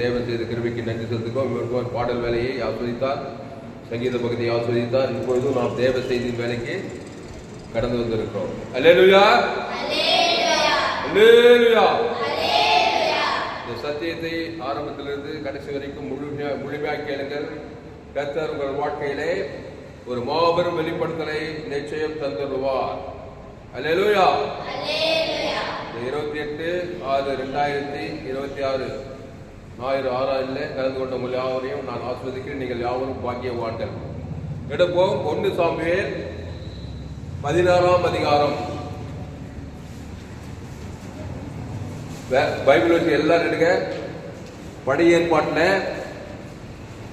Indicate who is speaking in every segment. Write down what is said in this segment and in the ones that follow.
Speaker 1: தேவன் செய்த கிருபைக்கு நன்றி செலுத்துகிறோம். பாடல் வேலையை ஆஸ்வதித்தார், சங்கீத பகுதியை ஆஸ்வதித்தார். இப்பொழுதும் நாம் தேவ செய்தியின் வேலைக்கு கடந்து வந்திருக்கிறோம். அல்லேலூயா, அல்லேலூயா. இந்த சத்தியத்தை ஆரம்பத்திலிருந்து கடைசி வரைக்கும் முழுமையாக கேளுங்கள். கர்த்தர் உங்கள் வாழ்க்கையிலே ஒரு மாபெரும் வெளிப்படுத்தலை நிச்சயம் தந்துடுவார். அல்லேலூயா. 28/6/2026 ஞாயிறு ஆறாயிரம் கலந்து கொண்ட உங்கள் யாவரையும் நான் ஆஸ்வதிக்கிறேன். நீங்கள் யாவரும் பாக்கியவான்கள். எடுப்போம் 1 சாமுவேல் 16ஆம் அதிகாரம். பைபிள் வச்சு எல்லாரும் எடுங்க. பழைய ஏற்பாட்டில்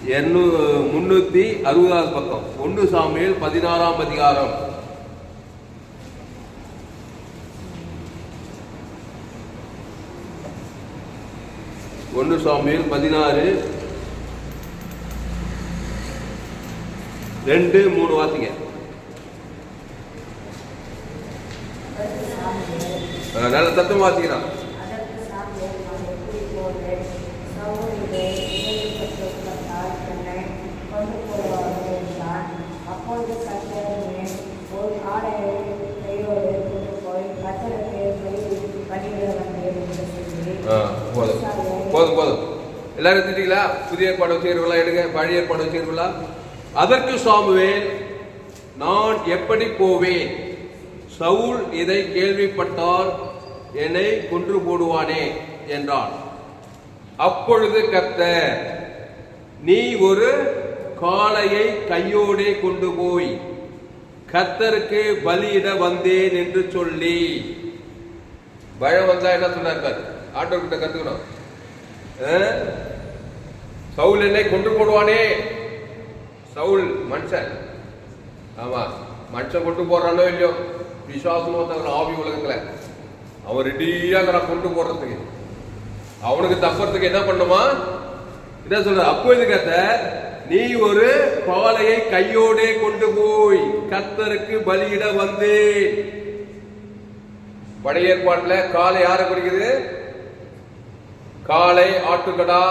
Speaker 1: 360வது பக்கம். 1 சாமுவேல் 16ஆம் அதிகாரம். ஒன்று சாமுவேல் 16:2-3 வாசிங்க. நல்ல சத்தம் வாசிக்கிறான். போதும் போதும், எல்லாரும் திட்டீங்களா? புதிய ஏற்பாடு வச்சுக்கிறீங்களா? எடுங்க. பழைய ஏற்பாடு வச்சுக்கிறீங்களா? அதற்கு சாமுவேல், நான் எப்படி போவேன்? சவுல் இதை கேள்விப்பட்டால் என்னை கொன்று போடுவானே என்றான். அப்பொழுது கர்த்தர், நீ ஒரு காளையை கையோடே கொண்டு போய் கர்த்தருக்கு பலியிட வந்தேன் என்று சொல்லி. பயம் வந்தா என்ன சொன்னார்? ஆண்டவர்கிட்ட கத்துக்கணும். சவுல் என்னை கொண்டு போடுவானே. சவுல் மனுஷன். ஆமா, மனுஷன் கொண்டு போடுறானோ இல்லையோ, விசுவாசம் ஆவி உலகத்துல அவன் ரெடியாக கொண்டு போடுறதுக்கு, அவனுக்கு தப்புறதுக்கு என்ன பண்ணுமா? என்ன சொல்ற? அப்பொழுது கர்த்தர், நீ ஒரு காளையை கையோடே கொண்டு போய் கர்த்தருக்கு பலியிட வந்தேன். பழைய ஏற்பாட்டுல காளை யாரை குறிக்குது? காளை, ஆட்டுக்கடா,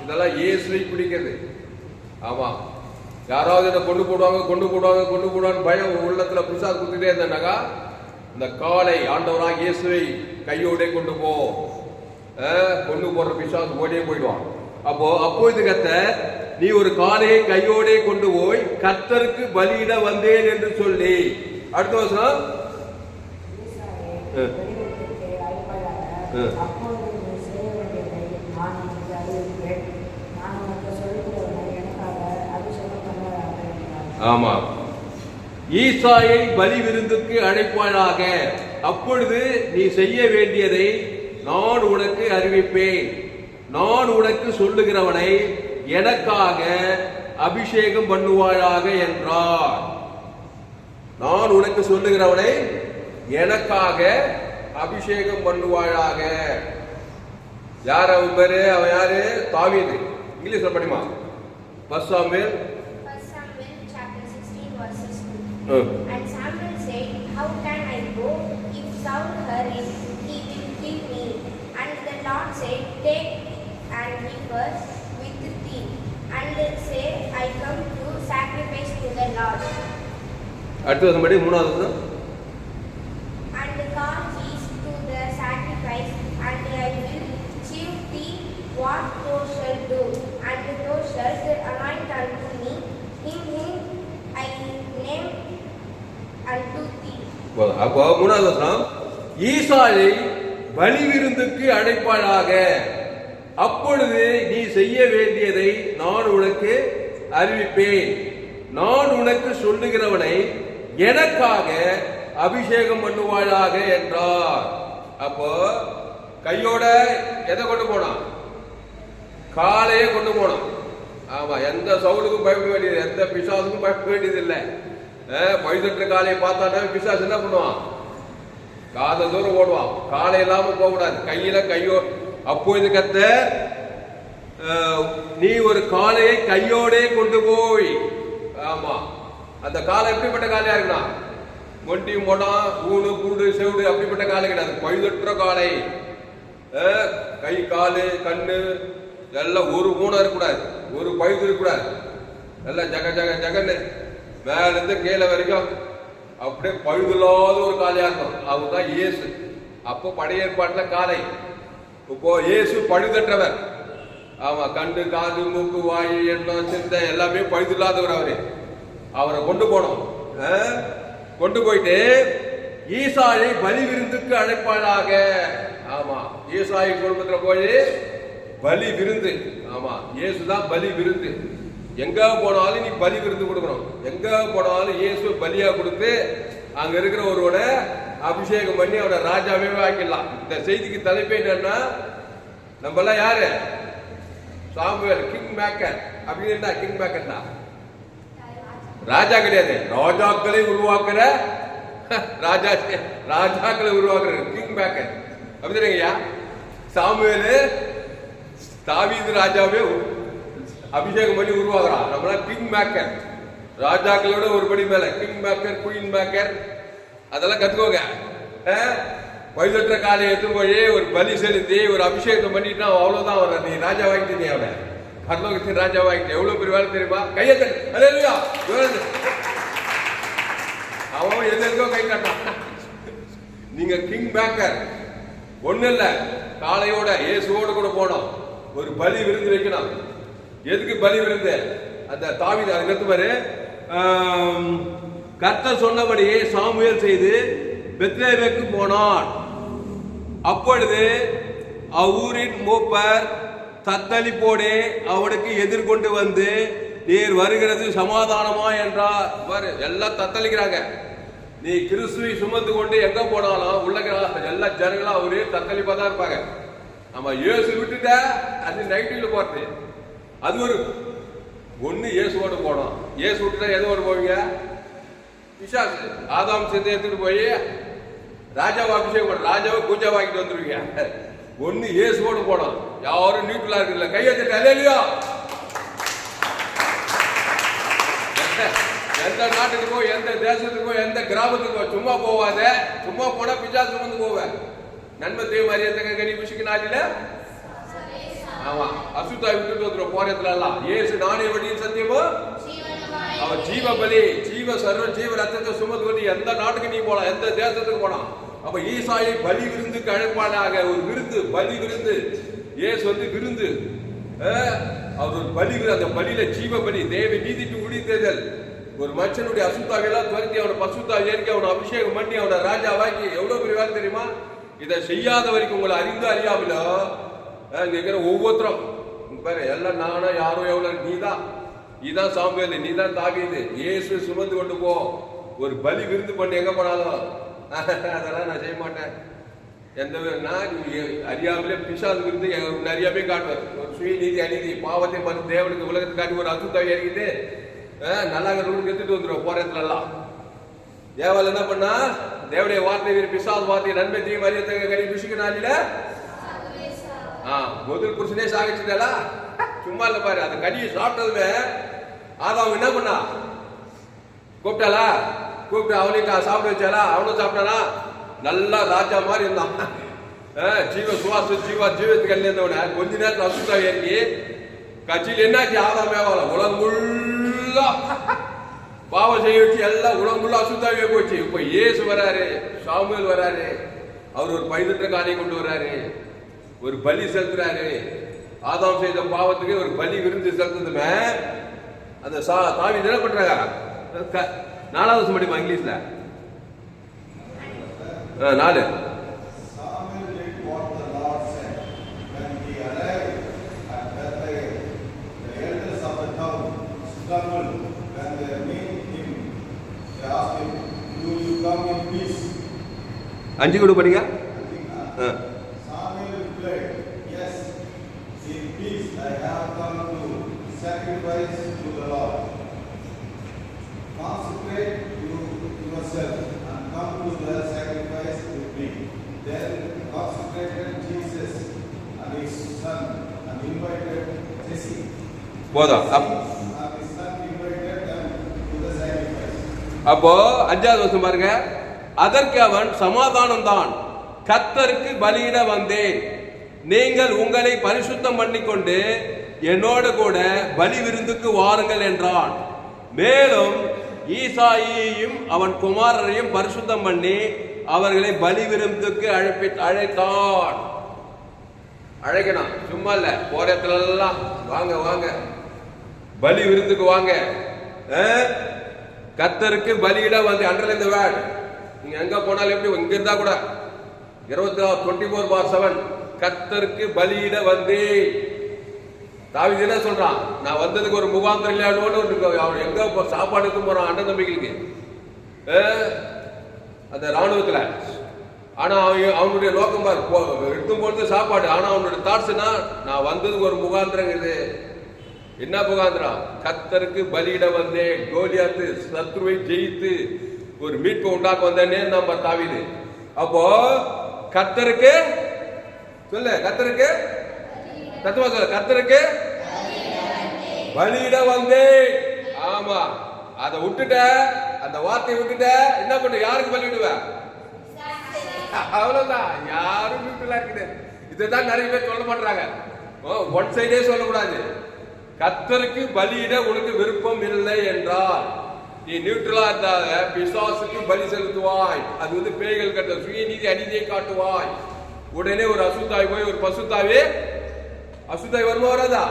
Speaker 1: இதெல்லாம் இயேசுவை பிடிக்கிறது. ஆமா, யாராவது என்ன கொண்டு போடுவாங்க கொண்டு போடுவாங்க கொண்டு போடுவாங்க பயம் உள்ளத்துல புதுசா குத்துட்டே இருந்தாக்கா, இந்த காளை ஆண்டவராக இயேசுவை கையோடே கொண்டு போடுற பிசாசு ஓடியே போயிடுவான். அப்போது கர்த்தர், நீ ஒரு காளையை கையோடே கொண்டு போய் கர்த்தருக்கு பலியிட வந்தேன் என்று சொல்லி. அடுத்த வருஷம் ஆமா, ஈசாயை பலி விருந்துக்கு அழைப்பாயாக. அப்பொழுது நீ செய்ய வேண்டியதை நான் உனக்கு அறிவிப்பேன். நான் உனக்கு சொல்லுகிறவனை எனக்காக அபிஷேகம் பண்ணுவாயாக என்றார். நான் உனக்கு சொல்லுகிறவனை எனக்காக அபிஷேகம் பண்ணுவாயாக. யார் அவன் பேரு? அவன் யாரு? தாவீது. இங்கிலீஷ்ல படிமா. 1 Samuel
Speaker 2: chapter 16 verses 2. And Samuel said, how can I go? If Saul hurries, he will kill me. And the Lord said, take and heifer with thee, and say, I come to sacrifice to the Lord.
Speaker 1: அடுத்து வரும்படி 3வது.
Speaker 2: And call yeast to the sacrifice, and I will chief thee what thou shalt do, and thou shalt anoint unto me him whom I name unto thee.
Speaker 1: அப்போ 3வது வசனம், ஈசாயை பலி விருந்துக்கு அழைப்பாயாக. அப்பொழுது நீ செய்ய வேண்டியதை நான் உனக்கு அறிவிப்பேன். நான் உனக்கு சொல்லுகிறவனை எனக்காக அபிஷேகம் பண்ணுவாயாக என்றார். அப்போ கையோட எதை கொண்டு போனான்? காளையை கொண்டு போனான். ஆமா, எந்த சவுலுக்கும் பயப்பட வேண்டியது, எந்த பிசாசுக்கும் பயப்பட வேண்டியது இல்லை. பழுதற்ற காளையை பார்த்தானே பிசாசு என்ன பண்ணுவான்? காத தூரம் ஓடுவான். காளை இல்லாம போகக்கூடாது, கையில கையோ. அப்பொழுது கர்த்தர், நீ ஒரு காளையை கையோடே கொண்டு போய். ஆமா, அந்த காலை எப்படிப்பட்ட காளையா இருக்குன்னா, மொண்டி மொடம் ஊடு கூடு செவிடு அப்படிப்பட்ட காலை கிடையாது. பழுதற்ற காலை. கை காலு கண்ணு எல்லாம் ஒரு மூணம் இருக்கக்கூடாது, ஒரு பழுது இருக்கக்கூடாது, எல்லாம் ஜக ஜக ஜகன்னு மேலேருந்து கீழே வரைக்கும் அப்படியே பழுதில்லாத ஒரு காலையா இருக்கும். அவர் தான் இயேசு. அப்போ பழைய ஏற்பாட்டில் காலை. இப்போ இயேசு பழுதற்றவர். ஆமா, கண்டு காது மூக்கு வாய் எண்ணம் சிந்தை எல்லாமே பழுதில்லாதவர். அவரை கொண்டு போனோம். கொண்டு போயிட்டு ஈசாயை பலி விருந்துக்கு அழைப்பாளாக. ஆமா, ஈசாய் குடும்பத்துல போய் பலி விருந்து. ஆமா, இயேசுதான் பலி விருந்து. எங்க போனாலும் நீ பலி விருந்து கொடுக்கணும். எங்க போனாலும் இயேசு பலியா கொடுத்து அங்க இருக்கிற ஒருவனை அபிஷேகம் பண்ணி அவனை ராஜாவே ஆக்கிடலாம். இந்த செய்திக்கு தலைப்பே என்னன்னா, நம்ம எல்லாம் யாரு? சாமுவேல் கிங் மேக்கர் அப்படின்னு. கிங் மேக்கர் தான் ராஜா கிடையாது, ராஜாக்களை உருவாக்குற ராஜாக்களை உருவாக்குற கிங் மேக்கர் அப்படியா? சாமுவேல் தாவீது ராஜாவே அபிஷேகம் பண்ணி உருவாக்குறான். நம்மளாம் கிங் மேக்கர், ராஜாக்களோட ஒரு படி மேல கிங் மேக்கர், குயின் மேக்கர். அதெல்லாம் கத்துக்கோங்க. வயதற்ற காலையை எடுத்து போய் ஒரு பலி செலுத்தி ஒரு அபிஷேகம் பண்ணிட்டு அவ்வளவுதான் வர. நீ ராஜா வாங்கிட்டு, நீ அவனை பரலோகத்தின் ராஜா வாங்கிட்டு. எவ்வளவு பெரிய வேலை தெரியுமா? கையத்தல் அவன் எதற்கோ கை காட்டான். நீங்க கிங் மேக்கர். ஒண்ணு இல்ல, காலையோட இயேசுவோட கூட போனோம். ஒரு பலி விருந்து வைக்கணும். எதுக்கு பலி விருந்து? அந்த தாவீது அதுக்கு பாரு, கர்த்தர் சொன்னபடியே சாமுவேல் செய்து பெத்லேஹேமுக்கு போனான். அப்பொழுது அவ்வூரின் மூப்பர் தத்தளிப்போடே அவனுக்கு எதிர்கொண்டு வந்து, நீர் வருகிறது சமாதானமா என்றார். எல்லாம் தத்தளிக்கிறாங்க. நீ கிறிஸ்துவை சுமந்து கொண்டு எங்க போனாலும் உள்ள எல்லா ஜனங்களும் அவரே தத்தளிப்பா தான் இருப்பாங்க. நம்ம இயேசு விட்டுட்ட அது நெகட்டிவ்ல போறது. அது ஒரு ஒண்ணு இயேசுவோட போனோம். இயேசு விட்டுட்டா எதோட போவீங்க? பிசாசு. ஆதாம் சேர்ந்து எடுத்துட்டு போய் ராஜாவை அபிஷேகம் பண்ண, ராஜாவை பூஜா வாங்கிட்டு வந்துருவீங்க. ஒண்ணு இயேசுவோட போனோம். யாரும் நியூட்ரலா இருக்குல்ல, கையெழுத்து அல்லேலூயா. எந்த நாட்டுக்கோ எந்த தேசத்துக்கோ எந்த கிராமத்துக்கோ சும்மா போவாத. சும்மா போனா பிசாசு வந்து போவேன். நன்மை தேவ அறியத்தக்க கனி புஷிக்கு நாட்டில. ஆமா, அசுத்தா விட்டுட்டு வந்துடும் போறதுல எல்லாம். இயேசு நானே வழியின் சத்தியமோ, அவன் ஜீவ பலி, ஜீவ சர்வ ஜீவ ரத்தத்தை சுமந்து கொண்டு எந்த நாட்டுக்கு நீ போலாம், எந்த தேசத்துக்கு போலாம். அப்ப ஈசாயை பலி விருந்துக்கு அழைப்பானாக. ஒரு விருந்து, பலி விருந்து. இயேசு வந்து விருந்து. அவர் ஒரு பலி. அந்த பலியில ஜீவ பலி, தேவ நீதிக்கு உடித்தேதல். ஒரு மனுஷனுடைய அசுத்தாவெல்லாம் துரத்தி அவனை பசுத்தா ஏற்கி அவனை அபிஷேகம் பண்ணி அவனை ராஜாவாக்கி. எவ்வளவு பெரிய வேலை தெரியுமா? இதை செய்யாத வரைக்கும் உங்களை அறிந்து அறியாமலோ இங்க இருக்கிற ஒவ்வொருத்தரும் பாரு, எல்லாம் நானா யாரோ எவ்வளவு. நீதான் சாமுவேல், நீதான் தாவீது. இயேசு சுமந்து கொண்டு போ. ஒரு பலி விருந்து பண்ணி எங்க போனாலும் அதெல்லாம் நான் செய்ய மாட்டேன். எந்த அறியாமலே பிசாசு விருந்து நிறைய பேர் காட்டுவார். ஒரு சுய நீதி அநீதி பாவத்தை பார்த்து தேவனுக்கு உலகத்தை காட்டி ஒரு அசுத்தாவை இறங்கிட்டு நல்லா எடுத்துட்டு வந்துடும் போறதுல எல்லாம். தேவல் என்ன பண்ணா, தேவடைய வார்த்தை பிசாசு வார்த்தை நன்மை தீ மரியத்தக்க கனி புஷிக்கு நாளில முதல் புருஷனே சாகிச்சுட்டா. சும்மா இல்ல பாரு, அந்த கனியை சாப்பிட்டதுமே ஆதாம் என்ன பண்ணா, கூப்பிட்டாளா, கூப்பிட்டு அவனையும் சாப்பிட வச்சாலா. அவனும் சாப்பிட்டானா, நல்லா ராஜா மாதிரி இருந்தான். ஜீவ சுவாச ஜீவத்துக்கு இருந்தவன கொஞ்ச நேரத்தில் அசுத்தா இறங்கி கட்சியில் என்னாச்சு? ஆதாம் வியாபாரம் உலகம் முள்ளா பாவம் செய்ய வச்சு எல்லாம் உலகம் முள்ளா அசுத்தாவே போச்சு. இப்ப இயேசு வராரு, சாமுவேல் வராரு. அவர் ஒரு பைதற்ற காரியை கொண்டு வர்றாரு, ஒரு பலி செலுத்துறாரு. ஆதாம் செய்த பாவத்துக்கு ஒரு பலி விருந்து செலுத்துமே. அந்த தாவீது என்ன பண்றாங்க? 4வது படிப்பா இங்கிலீஷ்ல 4. அஞ்சு கூட படிங்க.
Speaker 3: Sacrifice to the Lord. Consecrate yourself and come to the sacrifice with me. Then consecrated Jesus and his son and invited Jesse.
Speaker 1: போதும்.
Speaker 3: And his son invited them to the sacrifice.
Speaker 1: அப்போ 5வது வசனம் பாருங்க. அதற்கு அவன் சமாதானம் தான், கர்த்தருக்கு பலியிட வந்தேன். நீங்கள் உங்களை பரிசுத்தம் பண்ணிக்கொண்டு என்னோடு கூட பலி விருந்துக்கு வாருங்கள் என்றான். மேலும் ஈசாயையும் அவன் குமாரரையும் பரிசுத்தம் பண்ணி அவர்களை பலி விருந்துக்கு அழைத்தான். அழைக்கணும், சும்மா இல்ல, போற இடத்துல எல்லாம் வாங்க வாங்க பலி விருந்துக்கு வாங்க. கர்த்தருக்கு பலியிட வந்து அண்டர்லைன் தி வேர்ட். நீங்க எங்க போனாலும் எப்படி இங்க இருந்தா கூட 24/7 கர்த்தருக்கு பலியிட வந்து தாவீது என்ன சொல்றான், நான் வந்ததுக்கு ஒரு முகாந்திரம் இல்லையானு. அவன் எங்க சாப்பாடுக்கு போறான் அண்ணன் தம்பிகளுக்கு அந்த ராணுவத்துல. ஆனா அவனுடைய நோக்கம் பாரு, எடுக்கும் பொழுது சாப்பாடு. ஆனா அவனுடைய தாட்ஸ்னா நான் வந்ததுக்கு ஒரு முகாந்திரம் இது. என்ன முகாந்திரம்? கர்த்தருக்கு பலியிட வந்தேன், கோலியாத்து சத்ருவை ஜெயித்து ஒரு மீட்பு உண்டாக்க வந்தேனே நம்ம தாவீது. அப்போ கர்த்தருக்கு சொல்லு, கர்த்தருக்கு தத்துவா சொல்ல, கர்த்தருக்கு பலியிட வந்தேன். ஆமா, அதை விட்டுட்ட, அந்த வார்த்தையை விட்டுட்ட, என்ன பண்ண? யாருக்கு பலியிடுவ? அவ்வளவுதான், யாரும் நியூட்ரலா இருக்குது. இதுதான் நிறைய பேர் சொல்ல மாட்டாங்க. ஒன் சைடே சொல்லக்கூடாது. கர்த்தருக்கு பலியிட உனக்கு விருப்பம் இல்லை என்றால் நீ நியூட்ரலா இருந்தால பிசாசுக்கு பலி செலுத்துவாய். அது வந்து பேய்கள் கட்ட சுயநீதி அநீதியை காட்டுவாய். உடனே ஒரு அசுத்தாய் போய் ஒரு பசுத்தாவே, அசுத்தாய் வருமா வராதா?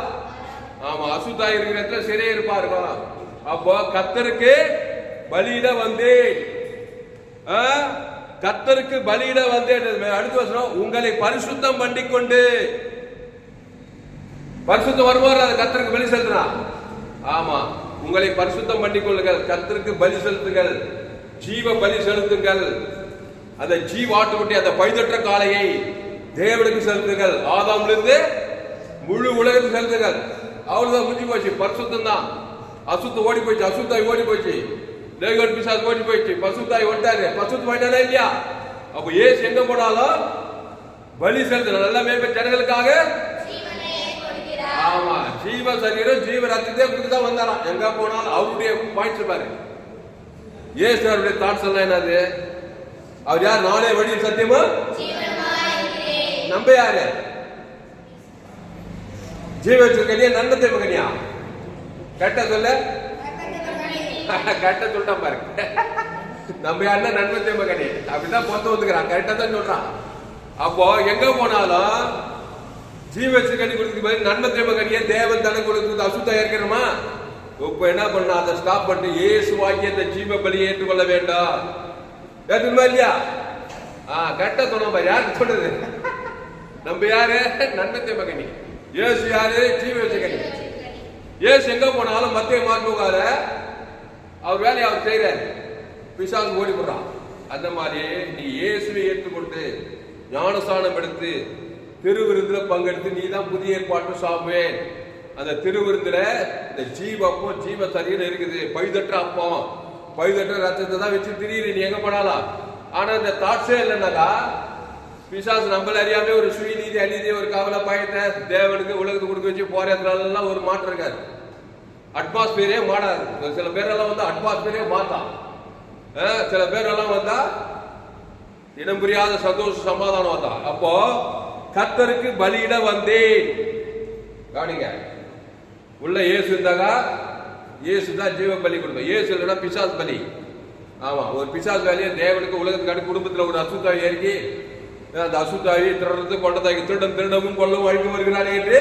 Speaker 1: ஆமா, அசுத்தாய் இருக்கிற இடத்துல சிறையே இருப்பாருமா. அப்போ கர்த்தருக்கு பலியிட வந்தேன், கர்த்தருக்கு பலியிட வந்தேன். அடுத்த வசனம், உங்களை பரிசுத்தம் பண்ணிக்கொண்டு. பரிசுத்தம் வருமாறு அது கர்த்தருக்கு பலி செலுத்தினா. ஆமா, உங்களை பரிசுத்தம் பண்ணிக்கொள்ளுங்கள், கர்த்தருக்கு பலி செலுத்துங்கள், ஜீவ பலி செலுத்துங்கள். அந்த ஜீவாட்டுக்குட்டி, அந்த பைதற்ற காளையை தேவனுக்கு செலுத்துங்கள். ஆதாமிலிருந்து முழு உலகத்துக்கு செலுத்துங்கள். அவ்வளவுதான், முடிஞ்சு போச்சு. பரிசுத்தம் தான். அசுத்த ஓடி போயிடுச்சு, அசுத்தாய் ஓடி போயிடுச்சு, தேவன் பிசாசு ஓடி போயிடுச்சு, பசுத்தாய் ஓட்டாரு. பசுத்து போயிட்டானா இல்லையா? அப்ப ஏசு எங்க போனாலும் பலி செலுத்த நல்ல மேம்பட்ட ஜனங்களுக்காக. ஆமா, ஜீவ சரீரம் ஜீவ ரத்தத்தை கொடுத்துதான் வந்தாராம். எங்க போனாலும் அவருடைய பாயிண்ட்ஸ் பாரு. ஏசு அவருடைய தாட்ஸ் எல்லாம் என்னது? அவர் யார்? நானே வழி சத்தியமா நம்ப யாரு? ஜீவ வச்சிருக்கனியா நன்மத்தை மகனியா? கரெக்டா சொல்ல, கரெக்டா சொல்லிட்டான் பாரு. நம்ம யாருன்னா நன்மத்தை மகனே, அப்படிதான் பொத்த வந்துக்கிறான். கரெக்டா தான் சொல்றான். அப்போ எங்க போனாலும் ஜீவச்சு கனி கொடுத்து நன்மத்தை மகனிய தேவன் தனக்கு கொடுத்து அசுத்தா இருக்கிறோமா? இப்ப என்ன பண்ண? அதை ஸ்டாப் பண்ணிட்டு இயேசு வாங்கி அந்த ஜீவ பலியை ஏற்றுக்கொள்ள வேண்டாம். ஏற்றுமா இல்லையா? கரெக்டா சொன்ன பாரு. யாருக்கு சொல்றது? நம்ம யாரு? நன்மத்தை மகனி. இயேசு யாரு? ஜீவ வச்ச கனி. இயேசு எங்க போனாலும் மத்திய மாற்றுவார, அவர் வேலையை அவர் செய்யறாரு, பிசாசு ஓடி போடுறான். அந்த மாதிரி நீ இயேசுவை ஏற்றுக்கொண்டு ஞானஸ்தானம் எடுத்து திருவிருந்துல பங்கெடுத்து நீ தான் புதிய ஏற்பாட்டு சாமுவேல். அந்த திருவிருந்துல இந்த ஜீவப்பம் ஜீவ சரீரம் இருக்குது. பைதற்ற அப்பம் பைதற்ற ரத்தத்தை தான் வச்சு திடீர்னு நீ எங்க போனாலாம். ஆனா இந்த தாட்ஸே இல்லைன்னாக்கா பிசாசு நம்மள அறியாம ஒரு சுயநீதி அநீதி ஒரு கவலை பயத்தை தேவனுக்கு உலகத்துக்கு கொடுக்க வச்சு போற இடத்துல ஒரு மாற்றம் இருக்காது. அட்மாஸ்பியரே மாறாது. சில பேரெல்லாம் வந்து அட்மாஸ்பியரே மாத்தான். சில பேரெல்லாம் வந்தா இடம் புரியாத சந்தோஷ சமாதானம் வந்தா. அப்போ கர்த்தருக்கு பலியிட வந்தேன். கவனிங்க, உள்ள இயேசு இருந்தாக்கா இயேசு தான் ஜீவ பலி கொடுப்போம். இயேசு இல்லைன்னா பிசாஸ் பலி. ஆமா, ஒரு பிசாஸ் வேலையை தேவனுக்கு உலகத்துக்கு குடும்பத்தில் ஒரு அசுத்தாவி இறக்கி அந்த அசுத்தாவி திருடத்து கொண்டதாகி திருடமும் கொள்ளவும் அழிக்க வருகிறானே என்று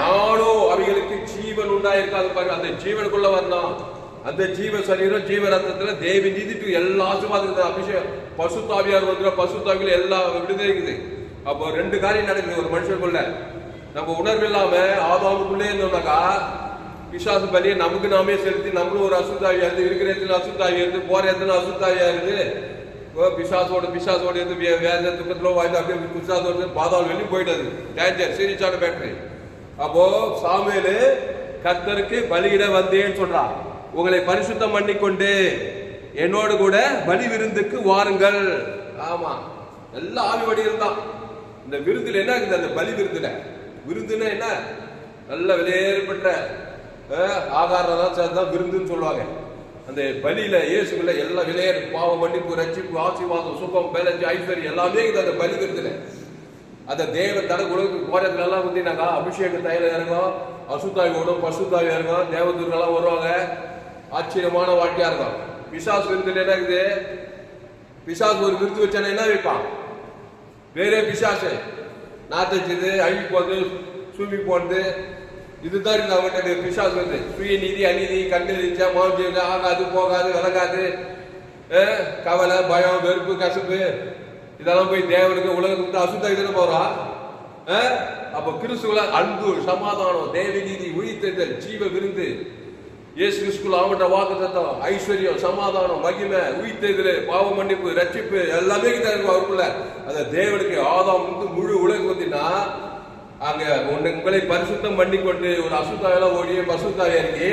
Speaker 1: நானும் அவைகளுக்கு ஜீவன் உண்டாயிருக்காது பாருங்க. அந்த ஜீவனுக்குள்ள வரணும். அந்த ஜீவ சரீரம் ஜீவ ரத்தத்துல தேவி நீதிட்டு எல்லா ஆசீர்வாதம் அபிஷேகம் பசுத்தாவியார் வந்துடும். பசுத்தாவியில எல்லா விடுதலை இருக்குது. அப்போ ரெண்டு காரியம் நடக்குது ஒரு மனுஷனுக்குள்ள. நம்ம உணர்வு இல்லாம ஆதாமுக்குள்ளே இருந்தோம்னாக்கா பிசாசு பலியை நமக்கு நாமே செலுத்தி நம்மளும் ஒரு அசுத்தாவியா இருந்து இருக்கிற இடத்துல அசுத்தாவியா இருந்து போற இடத்துல அசுத்தாவியா இருந்து பிசாசோட இருந்து வேத துக்கத்துல வாய்ந்து அப்படியே பிசாசோட பாதாளம் வெளியே போயிட்டது. டேஞ்சர், சீரியஸான பேட்டரி. அப்போ சாமுவேலு கர்த்தருக்கு பலியிட வந்தேன்னு சொல்றான். உங்களை பரிசுத்தம் பண்ணிக்கொண்டு என்னோடு கூட பலி விருந்துக்கு வாருங்கள். ஆமா, எல்லா ஆவி வடிகள் தான். இந்த விருந்துல என்ன இருக்குது? அந்த பலி விருந்துல விருந்துன்னா என்ன? நல்ல விலையேறப்பட்ட ஆகாரம் தான் விருந்துன்னு சொல்லுவாங்க. அந்த பலியில இயேசுல எல்லா விலையேறு பாவ மன்னிப்பு ரட்சிப்பு ஆசீர்வாதம் சுகம் பேலஞ்சு ஐஸ்வர்யம் எல்லாமே இருக்குது அந்த பலி விருந்துல. அந்த தேவன் தட உலகத்துக்கு போறதுலாம் பார்த்தீங்கன்னாக்கா அபிஷேக தைலம் இறங்கும், அசுத்தாய் ஓடும், பசுத்தாய் இறங்கும், தேவதூர்கள்லாம் வருவாங்க. ஆச்சரியமான வாழ்க்கையா இருக்கும். பிசாசு விருதுல என்ன இருக்குது? பிசாசு ஒரு விருது வச்சானே என்ன வைப்பான்? வேற பிசாசு நாத்தச்சது, அழுகி போறது, சூமி போறது, இதுதான் இருக்கு அவங்ககிட்ட. பிசாசு வந்து சுய நீதி, அநீதி, கண்டறிச்சா, மாவு ஆகாது, போகாது, விலகாது, கவலை, பயம், வெறுப்பு, கசப்பு, இதெல்லாம் போய் தேவனுக்கு உலகத்துக்கு அசுத்தாய் தானே போறா. அப்ப கிறிஸ்துவ அன்பு, சமாதானம், தேவ நீதி, உயிர்த்தெழுதல், ஜீவ விருந்து, இயேசு கிறிஸ்துக்குள்ள அவன்ற வாக்குத்தத்தம், ஐஸ்வர்யம், சமாதானம், மகிமை, உயிர்த்தெழுதல், பாவ மன்னிப்பு, ரட்சிப்பு எல்லாமே இருக்கு அவருக்குள்ள. அந்த தேவனுக்கு ஆதாம் வந்து முழு உலகம் பார்த்தீங்கன்னா அங்க உங்களை பரிசுத்தம் பண்ணி கொண்டு ஒரு அசுத்தாயெல்லாம் ஓடி பசுத்தாய் இறங்கி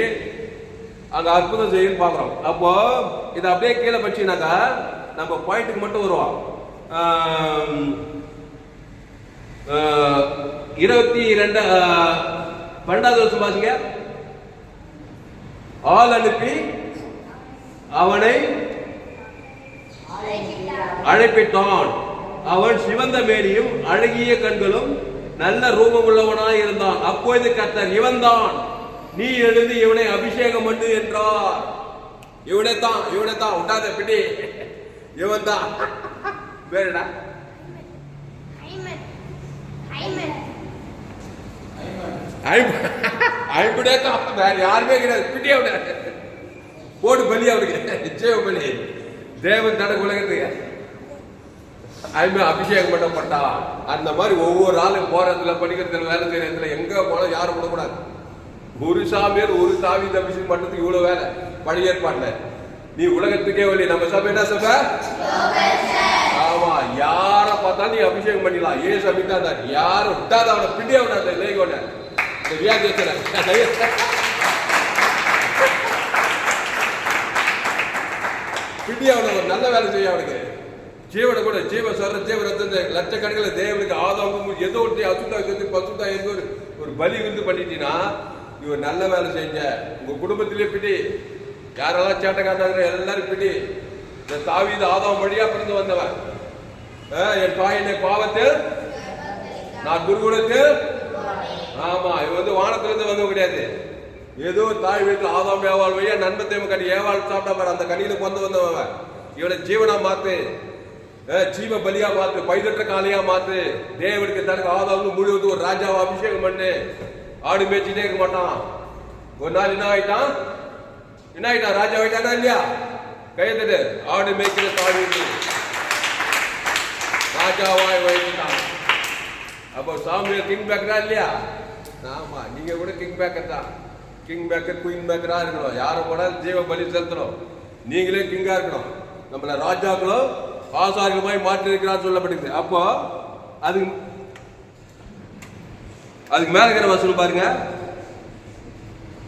Speaker 1: அங்க அற்புதம் செய்யும் பாக்குறோம். அப்போ இதை அப்படியே கீழே பட்சினாக்கா நம்ம பாயிண்ட்டுக்கு மட்டும் வருவோம். 22 வருஷம் பாத்தீங்க. ஆள் அனுப்பி அவனை அழைப்பித்தான். அவன் சிவந்த மேனியும் அழகிய கண்களும் நல்ல ரூபம் உள்ளவனாய் இருந்தான். அப்பொழுது கர்த்தர், இவன்தான், நீ எழுந்து இவனை அபிஷேகம் பண்ணு என்றார். இவனைத்தான் உண்டாத பிடி, இவன் தான் வேறடா வேற யாருமே கிடையாது. பிடி அவன போட்டு பலி அவனுக்கு நிச்சய பலி. தேவன் தட உலகத்துக்கு அபிஷேகம் பண்ணப்பட்டா. அந்த மாதிரி ஒவ்வொரு ஆளும் போறதுல, படிக்கிறதுல, வேலை செய்யறதுல, எங்க போனாலும் யாரும் விடக்கூடாது. ஒரு சாமியார் ஒரு தாவீது அபிஷேகம் பண்றதுக்கு இவ்வளவு வேலை பழைய ஏற்பாடுல. நீ உலகத்துக்கே வழி. நம்ம சபை என்ன சபை? ஆமா, யார பார்த்தாலும் நீ அபிஷேகம் பண்ணிடலாம். ஏசு அப்படித்தான். யாரும் விட்டாத அவனை பிடி அவனை லேகோட வியாதி பிடி அவனை ஒரு நல்ல வேலை செய்ய. அவனுக்கு ஜீவனை கூட ஜீவ சொல்ற ஜீவ ரத்த லட்சக்கணக்கில் தேவனுக்கு ஆதாமும் ஏதோ ஒரு அசுத்தா பசுத்தா ஏதோ ஒரு பலி விருந்து பண்ணிட்டீங்கன்னா இவர் நல்ல வேலை செஞ்ச. உங்க குடும்பத்திலே பிடி. யாரெல்லாம் சேட்டக்காரங்க எல்லாரும் பிடி. இந்த தாவீது ஆதாம் வழியா பிறந்து வந்தவன். என் தாயினை பாவத்தில் நான் துர்குணத்தில். ஆமா, இவன் வந்து வானத்திலிருந்து வந்தவன் கிடையாது. ஏதோ தாய் வீட்டில் ஆதாம் ஏவாள் வழியா நண்பன் தேவ கனி ஏவாள் சாப்பிட்டா பாரு, அந்த கனியில கொண்டு வந்தவன். இவனை ஜீவனா மாத்து, ஜீவ பலியா மாத்து, பைதற்ற காலையா மாத்து. தேவனுக்கு தனக்கு ஆதாம் முழுவதும் ஒரு ராஜாவை அபிஷேகம் பண்ணு. ஆடு மேய்ச்சிட்டே இருக்க மாட்டான். ஒரு நாள் என்ன ஆயிட்டான்? ராஜா ஆயிட்டானா இல்லையா? கையெழுத்து. ஆடு மேய்க்கிற தாவீது ராஜாவாய் வைத்தான். அப்போ சாமியார் கிங் பேக்கரா இல்லையா? ஆமா, நீங்க கூட கிங் பேக்கர் தான். கிங் பேக்கர், குயின் பேக்கரா இருக்கணும். யாரும் கூட ஜீவ பலி செலுத்தணும். நீங்களே கிங்கா இருக்கணும். நம்மள ராஜாக்களும் ஆசாரியமாய் மாற்றி இருக்கிறார் சொல்லப்படுது. அப்போ அதுக்கு மேல இருக்கிற வசனம் பாருங்க.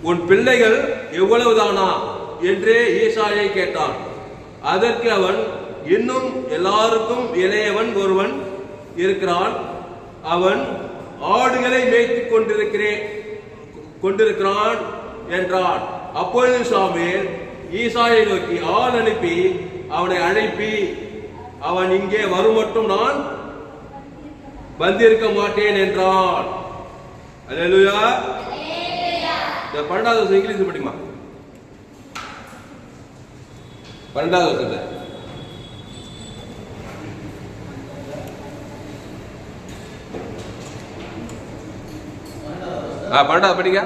Speaker 1: உன் பிள்ளைகள் எவ்வளவுதானா என்று ஈசாயை கேட்டான். அதற்கு அவன், இன்னும் எல்லாருக்கும் இளையவன் ஒருவன் இருக்கிறான். அவன் ஆடுகளை மேய்த்துக் கொண்டிருக்கிறான் என்றான். அப்பொழுது சாமுவேல் ஈசாயை நோக்கி, ஆள் அனுப்பி அவனை அழைப்பி, அவன் இங்கே வரும் மட்டும் நான் வந்திருக்க மாட்டேன் என்றான். அல்லேலூயா. இந்த 12வது வருஷம் இங்கிலீஷ் படிக்குமா? 12வது வருஷத்துல 12வது படிக்க.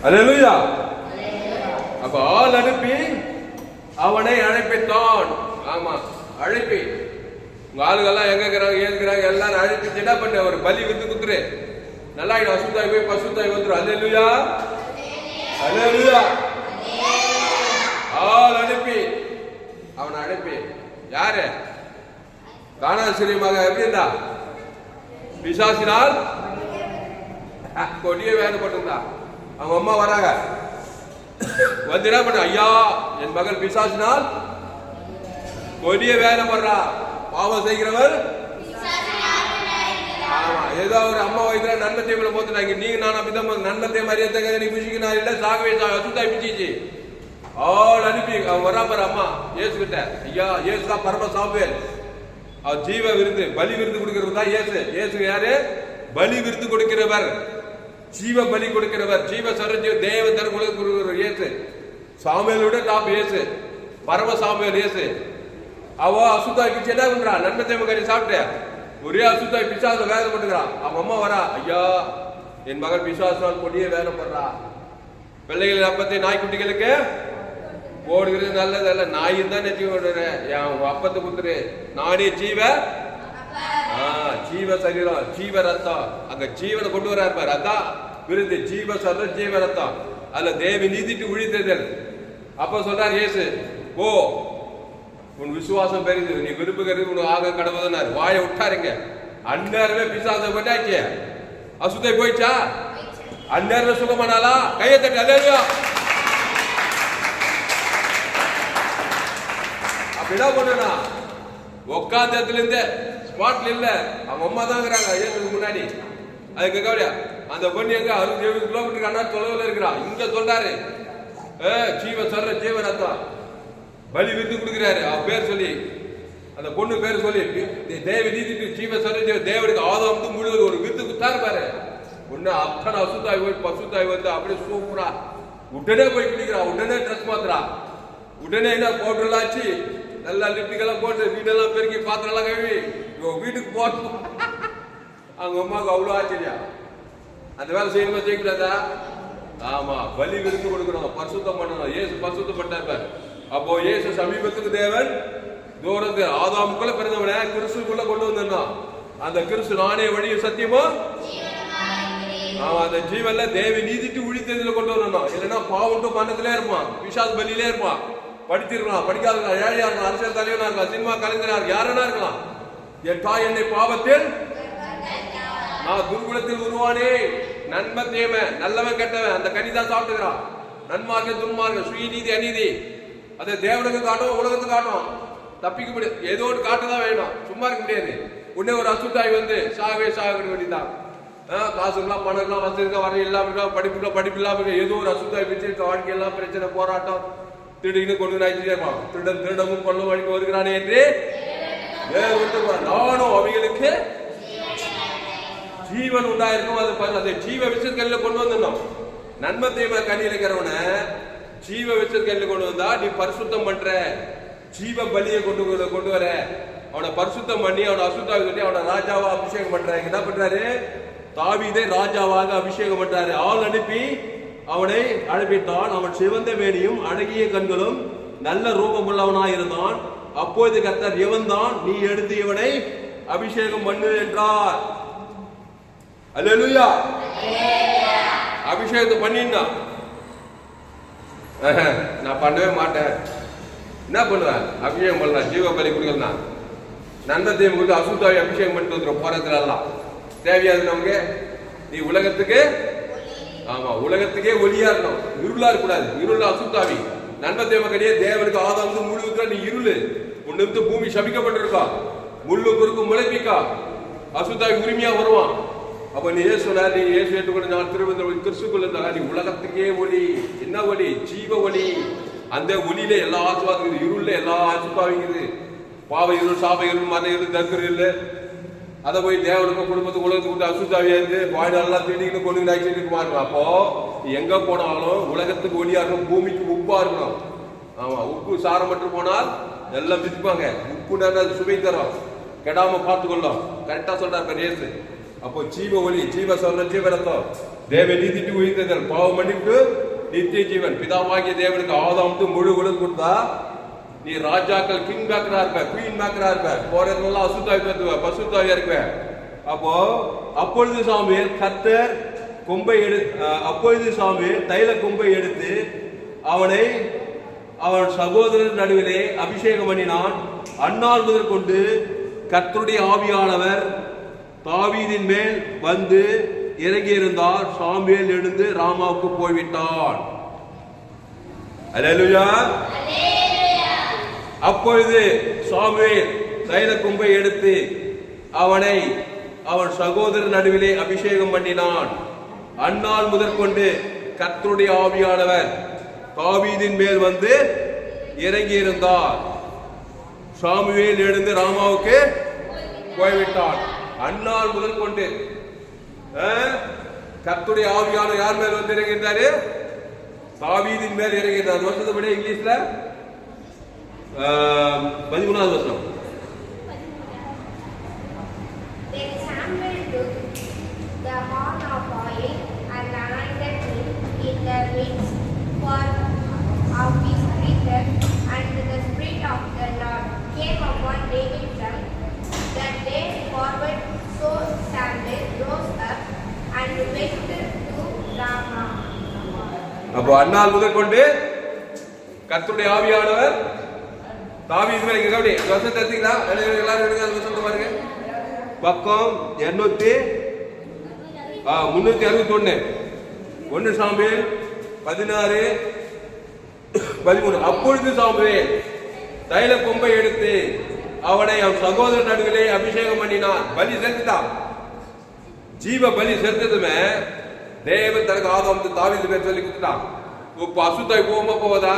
Speaker 1: அல்லேலூயா. அப்ப ஆள் அனுப்பி அவனை அழைப்பித்தான். ஆமா, அழைப்பி. உங்க ஆளுகள்லாம் எங்க இருக்கிறாங்க, ஏற்கிறாங்க, எல்லாரும் அழைப்பிச்சு என்ன பண்ண, ஒரு பலி வித்து குத்துரு. நல்லா அசுத்தாய் போய் பசுத்தாய் வந்துடும். அல்லேலூயா, அல்லேலூயா. ஆள் அனுப்பி அவனை அழைப்பி. யாரு? காணாசிரியமாக எப்படி இருந்தா? பிசாசினால் கொடிய வேதப்பட்டிருந்தா. அவங்க அம்மா வராங்க. வந்து என்ன பண்ண, ஐயா என் மகள் பிசாசினால் கொடிய வேலை பண்றா, பாவம் செய்கிறவர். ஆமா, ஏதோ ஒரு அம்மா வயிற்றுல நன்மை தேவையில போத்துனாங்க. நீங்க நான் அப்படிதான் நன்மை தேவை அறியத்தக்க நீ பிசிக்கினா இல்ல சாகவே அசுத்தாய் பிச்சிச்சு ஆள் அனுப்பி அவன் வராம அம்மா ஏசு கிட்ட, ஐயா ஏசுதான் பரம சாமுவேல், அவர் ஜீவ விருந்து பலி விருந்து கொடுக்கிறவர் தான் ஏசு. ஏசு யாரு? பலி விருந்து கொடுக்கிறவர், ஜீவ பலி கொடுக்கிறவர், ஜீவ சரஜீவ தேவ தர கொடுக்கிறவர் ஏசு. சாமுவேலோட டாப் ஏசு, பரம சாமுவேல் ஏசு. அவ அசுத்தாய் பிச்சு என்ன பண்றா, நன்மை தேவை கறி சாப்பிட்ட ஒரே அசுத்தாய் பிசாச வேலை பண்ணுறான். அவங்க அம்மா வரா, ஐயா என் மகள் பிசாசால் கொடிய வேலை பண்றா, பிள்ளைகள் அப்பத்தை நாய்க்குட்டிகளுக்கு போடுகிறது நல்லது அல்ல, நாயும் தான் நெச்சு போடுறேன், என் அப்பத்தை குத்துரு, நானே ஜீவ ஜீவ சரீரம் ஜீவ ரத்தம், அங்க ஜீவனை கொண்டு வர இருப்பாரு. அதான் விருந்து, ஜீவ சரீரம் ஜீவ ரத்தம், அதுல தேவி நீதிட்டு உழித்ததல். அப்ப சொல்றார் இயேசு, ஓ உன் விசுவாசம் பெரிது, நீ விரும்புகிறது உனக்கு ஆக கடவுதுன்னாரு. வாயை விட்டாருங்க. அந்நேரமே பிசாசம் பண்ணாச்சு, அசுத்தை போயிடுச்சா? அந்நேரமே சுகமானாலா? கையை தட்டி அல்லேலூயா. அப்படின்னா பண்ணா உட்காந்த இடத்துல இருந்து ஸ்பாட்ல இல்ல, அவங்க அம்மா தான் இருக்கிறாங்க ஏசுக்கு முன்னாடி. அதுக்கு கவலையா அந்த பொண்ணு எங்க 60-70 கிலோமீட்டருக்கு அண்ணா தொலைவில் இருக்கிறான். இங்க சொல்றாரு ஜீவ சொல்ற ஜீவ ரத்தம் பலி விருந்து கொடுக்கிறாரு. அவன் பேர் சொல்லி, அந்த பொண்ணு பேர் சொல்லி, தேவ நீதிட்டு ஜீவ சொல்ற தேவனுக்கு ஆதாம் முழுவது ஒரு விருந்து குத்தாரு பாரு. ஒண்ணு அத்தனை அசுத்தாய் போய் பசுத்தாய் வந்து அப்படியே சூப்பரா உடனே போய் பிடிக்கிறான், உடனே ட்ரெஸ் மாத்துறான், உடனே என்ன பவுடர் ஆச்சு, நல்லா லிப்டிக்கெல்லாம் போட்டு வீடெல்லாம் பெருக்கி பாத்திரம் எல்லாம் கழுவி வீட்டுக்கு போட்டோம். அவங்க அம்மாவுக்கு அவ்வளவு ஆச்சரியா. அந்த வேலை செய்யணுமா செய்யக்கூடாதா? ஆமா, பலி விருந்து கொடுக்கணும், பரிசுத்தம் பண்ணணும். இயேசு பரிசுத்தம் பண்ணார். அப்போ இயேசு சமீபத்துக்கு தேவன் தூரத்து ஆதாமுக்குள்ள பிறந்தவன கிறிஸ்துக்குள்ள கொண்டு வந்தோம். அந்த கிறிஸ்து நானே வழியும் சத்தியமும் அந்த ஜீவன்ல தேவி நீதிட்டு உழித்ததுல கொண்டு வரணும். இல்லைன்னா பாவட்டு மன்னத்திலே இருப்பான், பிசாசு பலியிலே இருப்பான். படிச்சிருக்கலாம், படிக்காத ஏழையா இருக்கலாம், அரசியல் தலைவனா இருக்கலாம், சினிமா கலைஞரா யாருன்னா இருக்கலாம். என் தாய் என்னை பாவத்தில் நான் துர்குலத்தில் உருவானே, நன்மை தேமை நல்லவன் கெட்டவன் அந்த கனிதான் சாப்பிட்டுக்கிறான். நன்மார்க்க துன்மார்க்க சுயநீதி அநீதி அதை தேவனுக்கு காட்டும், உலகத்துக்கு காட்டும். தப்பிக்க முடியாது, ஏதோ ஒரு காட்டுதான் வேணும், சும்மா இருக்க முடியாது. உடனே ஒரு அசுத்தாய் வந்து சாகவே சாக வேண்டியதான். காசுக்கெல்லாம் பணம்லாம் வசதிக்கெல்லாம் வர இல்லாம படிப்புக்கெல்லாம் படிப்பு இல்லாம ஏதோ ஒரு அசுத்தாய் வச்சு வாழ்க்கையெல்லாம் பிரச்சனை போராட்டம் திருடின்னு கொண்டு ஆயிடுச்சுட்டே இருப்பான். திருடமும் கொள்ளும் வழிக்கு வருகிறானே என்று நானும் அவைகளுக்கு ஜீவன் உண்டாயிருக்கும். அது ஜீவ விஷயத்துல கொண்டு வந்துடணும். நன்மை தீமை கண்ணில் இருக்கிறவன ஜீவ விஷயத்துல கொண்டு வந்தா நீ பரிசுத்தம் பண்ற, ஜீவ பலியை கொண்டு வர, அவனை பரிசுத்தம் பண்ணி அவனை அசுத்தாவை சொல்லி அவனை ராஜாவா அபிஷேகம் பண்ற. என்ன பண்றாரு? தாவீதை ராஜாவாக அபிஷேகம் பண்றாரு. ஆள் அனுப்பி அவனை அனுப்பிட்டான். அவன் சிவந்த மேனியும் அழகிய கண்களும் நல்ல ரூபம் உள்ளவனாய் இருந்தான். அப்போது கர்த்தர் எவன் தான் நீ எடுத்து இவனை அபிஷேகம் பண்ணு என்றார். அல்லேலூயா. அபிஷேகத்தை பண்ணினா நான் பண்ணவே மாட்டேன். என்ன பண்ணுவேன்? அபிஷேகம் பண்ணலாம், ஜீவ பலி கொடுக்கலாம், நன்மத்தையும் கொடுத்து அசுத்தாவை அபிஷேகம் பண்ணிட்டு வந்துடும். போறதுல எல்லாம் தேவையாது நமக்கு. நீ உலகத்துக்கு ஆமா உலகத்துக்கே ஒளியா இருக்கணும், இருளா இருக்கக்கூடாது. இருள் அசுத்தாவி. நன்மை தேவை கிடையாது. தேவனுக்கு ஆதாம் முழு நீ இருளு உன்னு பூமி சபிக்கப்பட்டிருக்கா, முள்ளு குறுக்கு முளைப்பிக்கா, அசுத்தாவி உரிமையா வருவான். அப்ப நீ ஏசு சொன்னார், நீ ஏசு ஏற்றுக்கொண்டு நான் திருவந்த கிறிஸ்துக்குள்ள இருந்தா நீ உலகத்துக்கே ஒளி. என்ன ஒளி? ஜீவ ஒளி. அந்த ஒளியில எல்லா ஆசுவாதம், இருள்ல எல்லா ஆசுவாவிங்குது. பாவ இருள், சாப இருள், மத இருள், தர்க்கர் இல்லை. அதை போய் தேவனுக்கும் குடும்பத்துக்கு உலகத்துக்கு அசுத்தாவியா இருந்து வாழ்நாளெல்லாம் தேடிக்கிட்டு கொண்டு ஆக்சிடென்ட் மாறணும். அப்போ எங்க போனாலும் உலகத்துக்கு ஒளியா இருக்கணும், பூமிக்கு உப்பா இருக்கணும். ஆமா, உப்பு சாரம் மட்டும் போனால் எல்லாம் மிதிப்பாங்க. உப்புனா சுவை தரும், கெடாம பார்த்துக்கொள்ளும். கரெக்டா சொல்றாரு இயேசு. அப்போ ஜீவ ஒளி, ஜீவ சொல்ற ஜீவரத்தம், தேவ நீதிட்டு உயிர்த்தல், பாவம் மன்னிப்பு, நித்திய ஜீவன். பிதாவாகிய தேவனுக்கு ஆதாம் முழு உலகம் கொடுத்தா நீ ராஜாக்கள் கிங் மேக்கரா இருப்ப, குயின் மேக்கரா இருப்ப. போறதெல்லாம் அசுத்தாவி பசுத்தாவியா இருப்ப. அப்போ அப்பொழுது சாமுவேல் கர்த்தர் கொம்பை அப்பொழுது சாமுவேல் தைல கொம்பை எடுத்து அவனை அவன் சகோதரர் நடுவிலே அபிஷேகம் பண்ணினான். அந்நாள் முதல் கொண்டு கர்த்தருடைய ஆவியானவர் தாவீதின் மேல் வந்து இறங்கியிருந்தார். சாமுவேல் எழுந்து ராமாவுக்கு போய்விட்டான். அல்லேலூயா. அப்பொழுது சாமுவேல் தைல கொம்பை எடுத்து அவனை அவன் சகோதரர் நடுவிலே அபிஷேகம் பண்ணினான். அந்நாள் முதற்கொண்டு கர்த்தருடைய ஆவியானவர் தாவீதின் மேல் வந்து இறங்கி இருந்தார். சாமுவேல் எழுந்து ராமாவுக்கு போய்விட்டான். அந்நாள் முதல் கொண்டு கர்த்தருடைய ஆவியானவர் யார் மேல் வந்து இறங்கின்றாரு? தாவீதின் மேல் இறங்கினார். வருஷத்துப்படி இங்கிலீஷ்ல 13வது வருஷம்.
Speaker 2: Then Samuel took the horn of oil and anointed him in the midst of his brethren, and the Spirit of the Lord came upon David from that day forward. So Samuel rose up and went to Ramah.
Speaker 1: அப்போ அந்நாள் முதல் கொண்டு கர்த்தருடைய ஆவியானவர் தாவீது மேல் கவனி வசனம் தெரிஞ்சுங்களா? எல்லாரும் எடுங்க, அது வசனம் பாருங்க. பக்கம் 361 1 சாமுவேல் 16:13. அப்பொழுது சாமுவேல் தைல கொம்பை எடுத்து அவனை அவன் சகோதரன் நடுவிலே அபிஷேகம் பண்ணினான். பலி செலுத்திட்டான். ஜீவ பலி செலுத்ததுமே தேவன் தனக்கு ஆதாம் தாவீது பேர் சொல்லி கொடுத்துட்டான். இப்ப அசுத்தாய் போகாம போவதா,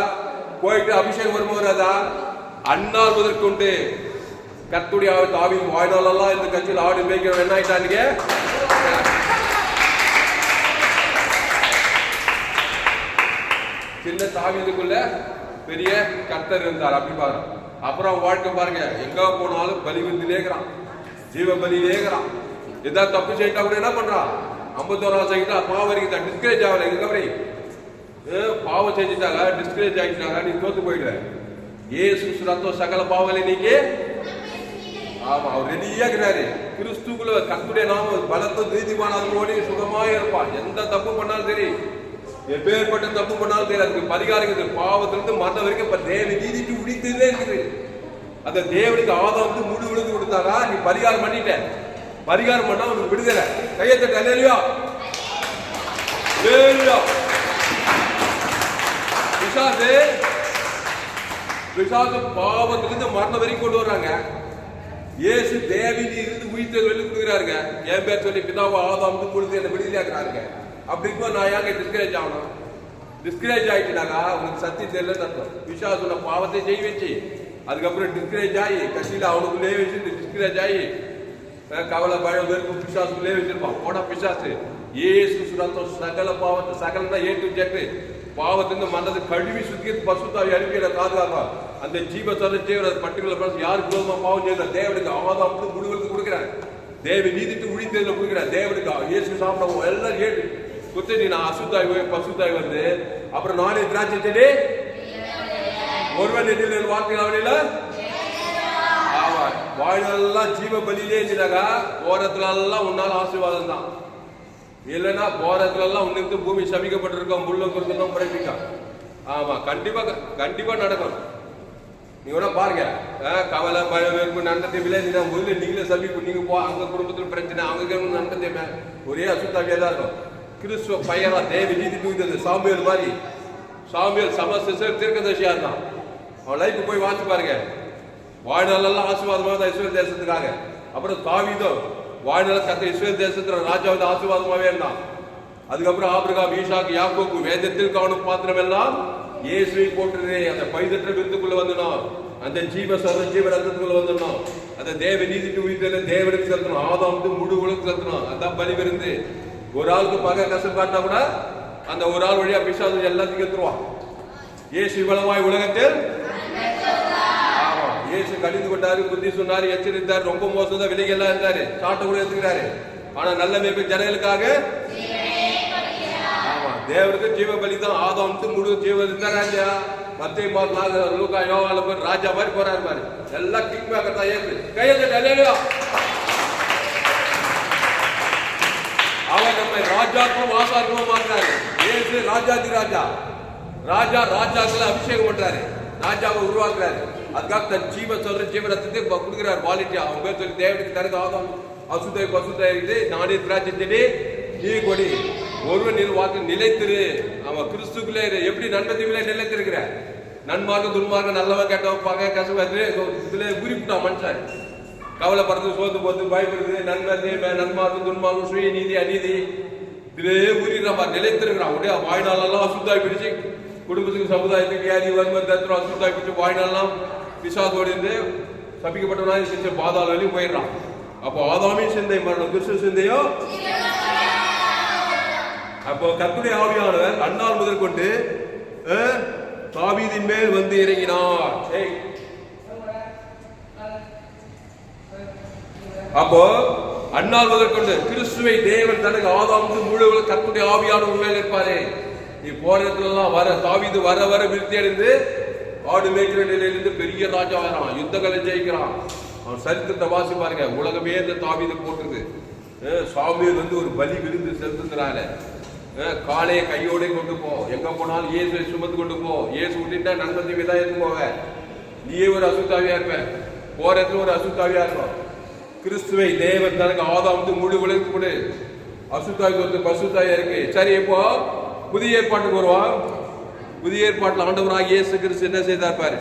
Speaker 1: போயிட்டு அபிஷேகம் வருமா வராதா? அந்நாள் முதற்கொண்டு கர்த்தருடைய தாவீது வாழ்நாளெல்லாம் இந்த கட்சியில் ஆடு மேய்க்கிறவன் என்ன ஆயிட்டானுங்க? சின்ன தாவீதுக்குள்ள பெரிய கர்த்தர் இருந்தார். அப்படி பாருங்க. அப்புறம் வாழ்க்கை பாருங்க, எங்க போனாலும் பலி விருந்திலேகிறான், ஜீவ பலியிலேகிறான். ஏதாவது தப்பு செய்யிட்டா கூட என்ன பண்றான்? 51 செய்யிட்டா பாவம் வரைக்கும் டிஸ்கரேஜ் ஆகல. எங்க பாவம் செஞ்சுட்டாங்க, டிஸ்கரேஜ் ஆகிட்டாங்க, நீ தோத்து போயிடுற. ஏசு ரத்தம் சகல பாவங்களை நீங்க ஆமா அவர் ரெடியா இருக்கிறாரு. கிறிஸ்துக்குள்ள கர்த்தருடைய நாம பலத்த நீதிமானோடு சுகமாக இருப்பான். எந்த தப்பு பண்ணாலும் சரி, எப்பேற்பட்ட தப்பு பண்ணாலும் சரி, அதுக்கு பரிகாரம் இருக்குது. பாவத்திலிருந்து மரணம் வரைக்கும் தேவ நீதிக்கு உடித்ததே இருக்குது. அந்த தேவனுக்கு ஆதாம் முழு விழுந்து கொடுத்தாரா, நீ பரிகாரம் பண்ணிட்ட. பரிகாரம் பண்ணா உனக்கு விடுதலை. கையை தட்டு. அல்லேலூயா. அல்லேலூயா. பிசாசு பாவத்திலிருந்து மரணம் வரைக்கும் கொண்டு வர்றாங்க. இயேசு தேவனி இருந்து உயிர்த்து வெளி கொடுக்குறாருங்க. என் பேர் சொல்லி பிதாவா ஆதாம் கொடுத்து என்ன விடுதலையாக்குறாருங்க. அப்படி இருக்கும் நான் ஏங்க டிஸ்கரேஜ் ஆகணும்? டிஸ்கரேஜ் ஆயிட்டுனாக்கா உனக்கு சத்தியம் தெரியல அர்த்தம். பிசாசு உன்னை பாவத்தை செய்ய வச்சு அதுக்கப்புறம் டிஸ்கரேஜ் ஆகி கட்சியில் அவனுக்குள்ளே வச்சு டிஸ்கரேஜ் ஆகி கவலை பயம் வெறுப்பு பிசாசுக்குள்ளே வச்சிருப்பான். போனா பிசாசு ஏசு சுரத்தம் சகல பாவத்தை சகலன்னா ஏற்று ஜெட்டு பாவத்திலிருந்து மனது கழுவி சுத்தி பசுத்தாவி அனுப்பிய பாதுகாக்கும். அந்த ஜீவ செய்வ பர்டிகுலர் யாருக்கு விரோதமா பாவம் செய்யற தேவனுக்கு ஆதாம் முடிவுகளுக்கு கொடுக்குறாரு. தேவ நீதிட்டு உழித்ததுல கொடுக்குறாரு. தேவனுக்கு இயேசு சாப்பிட எல்லாம் ஏற்று குத்து நீ நான் அசுத்தாய் பசுத்தாய் வந்து அப்புறம் நானே திராட்சை செடி ஒருவன் எண்ணில் வார்த்தை அவனில ஆமா வாழ்நாளெல்லாம் ஜீவ பலியிலே இருந்துட்டாக்கா ஓரத்துல எல்லாம் உன்னால ஆசீர்வாதம் தான். இல்லைன்னா போறதுல எல்லாம் உன்னுக்கு பூமி சபிக்கப்பட்டிருக்கோம், முள்ளும் குறுக்கணும் பிறப்பிக்கும். ஆமா கண்டிப்பா நடக்கும். நீங்க வேணா பாருங்க, கவலை பயம் வெறுப்பு நன்மை விளையாடுனா முதல்ல நீங்களே சபிப்பு. நீங்க போ அங்க குடும்பத்துல பிரச்சனை, அவங்க நன்மை ஒரே அசுத்தாவியா தான் இருக்கும். கிறிஸ்துவ பையனா தேவி நீதி தூக்கிது சாமுவேல் மாதிரி. சாமுவேல் சமஸ்த தீர்க்கதரிசியா இருந்தான். அவன் லைஃப் போய் வாசி பாருங்க. வாழ்நாளெல்லாம் ஆசீர்வாதமாக தான் இஸ்ரேல் தேசத்துக்காக. அப்புறம் தாவீதோ வாழ்நாள் கத்த இஸ்ரேல் தேசத்துல ராஜாவது ஆசீர்வாதமாவே இருந்தான். அதுக்கப்புறம் ஆபிரகாம் ஈசாக்கு யாக்கோபு வேதத்தில் காணும் பாத்திரம் எல்லாம் இயேசுவை போட்டுருந்தே அந்த பைதற்ற விருந்துக்குள்ள வந்துடும். அந்த ஜீவ ரத்தத்துக்குள்ள வந்துடணும். அந்த தேவ நீதிக்கு உயிர்த்தல தேவனுக்கு செலுத்தணும். ஆதாம் முழு உலகம் செலுத்தணும். அதான் பலி விருந்து. ஒரு ஆளுக்கு பகை கஷ்டம் காட்டினா கூட அந்த ஒரு ஆள் வழியா பிசாசு எல்லாத்தையும் எடுத்துருவான். இயேசு இவ்வளவாய் உலகத்தில் இயேசு கடிந்து கொண்டாரு, புத்தி சொன்னாரு, எச்சரித்தார். ரொம்ப மோசம் தான் விலைகள்லாம் இருந்தாரு, சாட்டை கூட எடுத்துக்கிறாரு. ஆனா நல்ல மேய்ப்பு ஜனங்களுக்காக ஆமா தேவனுக்கு ஜீவ பலி தான். ஆதாம் முழு ஜீவ ராஜா மத்திய லூக்கா யோகால போய் ராஜா மாதிரி போறாரு பாரு. எல்லாம் கிங் மேக்கர் தான். ஏசு கையெழுத்து அவர் நம்ம ராஜாக்கும் வாசாக்கும் மாற்றாரு. ஏசு ராஜாதி ராஜா ராஜாக்களை அபிஷேகம் பண்றாரு, ராஜாவை உருவாக்குறாரு. அதுக்காக தன் ஜீவரத்தை கொடுக்கிறார் வாலிட்டி. அவங்க பேர் சொல்லி தேவனுக்கு தனக்கு ஆதாம் அசுத்தை பசுத்தை நானே திராட்சை செடி நீ கொடி ஒருவன் வாக்கு நிலைத்திரு. அவன் கிறிஸ்துக்குள்ளே எப்படி நன்மதிக்குள்ளே நிலைத்திருக்கிற? நன்மார்க்கம் துன்மார்க்கம் நல்லவன் கெட்டவன் பகை கசவது இதுல குறிப்பிட்டான் மனுஷன். கவலைப்படுறது, சோத்து போது, பயப்படுறது, நன்மார்க்கம் துன்மார்க்கம், சுய நீதி அநீதி இதுவே உரிறான், நிலைத்திருக்கிறான். உடைய வாழ்நாளெல்லாம் அசுத்தாய் பிடிச்சு குடும்பத்துக்கு சமுதாயத்துக்கு வியாதி வறுமை தத்துவம் அசுத்தாய் பிடிச்சு வாழ்நாளெல்லாம் பிசாசோடு இருந்து சபிக்கப்பட்டவனாக செஞ்ச பாதாளையும் போயிடுறான். அப்போ ஆதாமின் சிந்தை மரணம், கிறிஸ்து சிந்தையோ. அப்போ கர்த்தருடைய ஆவியானவர் அந்நாள் முதல் கொண்டு தாவீதின் மேல் வந்து இறங்கினார். அப்போ அந்நாள் முதற்கொண்டு கிறிஸ்துவை தேவன் தனக்கு ஆதாமுக்கு முழு கர்த்தருடைய ஆவியானவர் மேல் இருப்பாரு. நீ போற இடத்துல எல்லாம் வர தாவீது வர வர விருத்தி அடைந்து ஆடு மேய்க்கிற நிலையிலிருந்து பெரிய ராஜா வரான், யுத்தங்களை ஜெயிக்கிறான். அவன் சரித்திரத்தை வாசி பாருங்க. உலகமே இந்த தாவீது போட்டுருது. சாமுவேல் வந்து ஒரு பலி விருந்து செலுத்துங்கிறாங்க. காலையை கையோட கொண்டு போ, எங்க போனாலும் இயேசுவை சுமந்து கொண்டு போ, இயேசு விட்டுட்டா நண்பன் தான் எடுத்து போவ, நீயே ஒரு அசுத்தாவியா இருப்ப, போற இடத்துல ஒரு அசுத்தாவியா இருக்கும். கிறிஸ்துவை தேவன் தனக்கு ஆதாமுக்கு முழு உலகத்து கொடு. அசுத்தாவி வந்து பசுத்தாவியா இருக்கு. சரி, இப்போ புதிய ஏற்பாட்டுக்கு வருவான். புதிய ஏற்பாட்டில் ஆண்டவராக இயேசு கிறிஸ்து என்ன செய்தார் பாரு.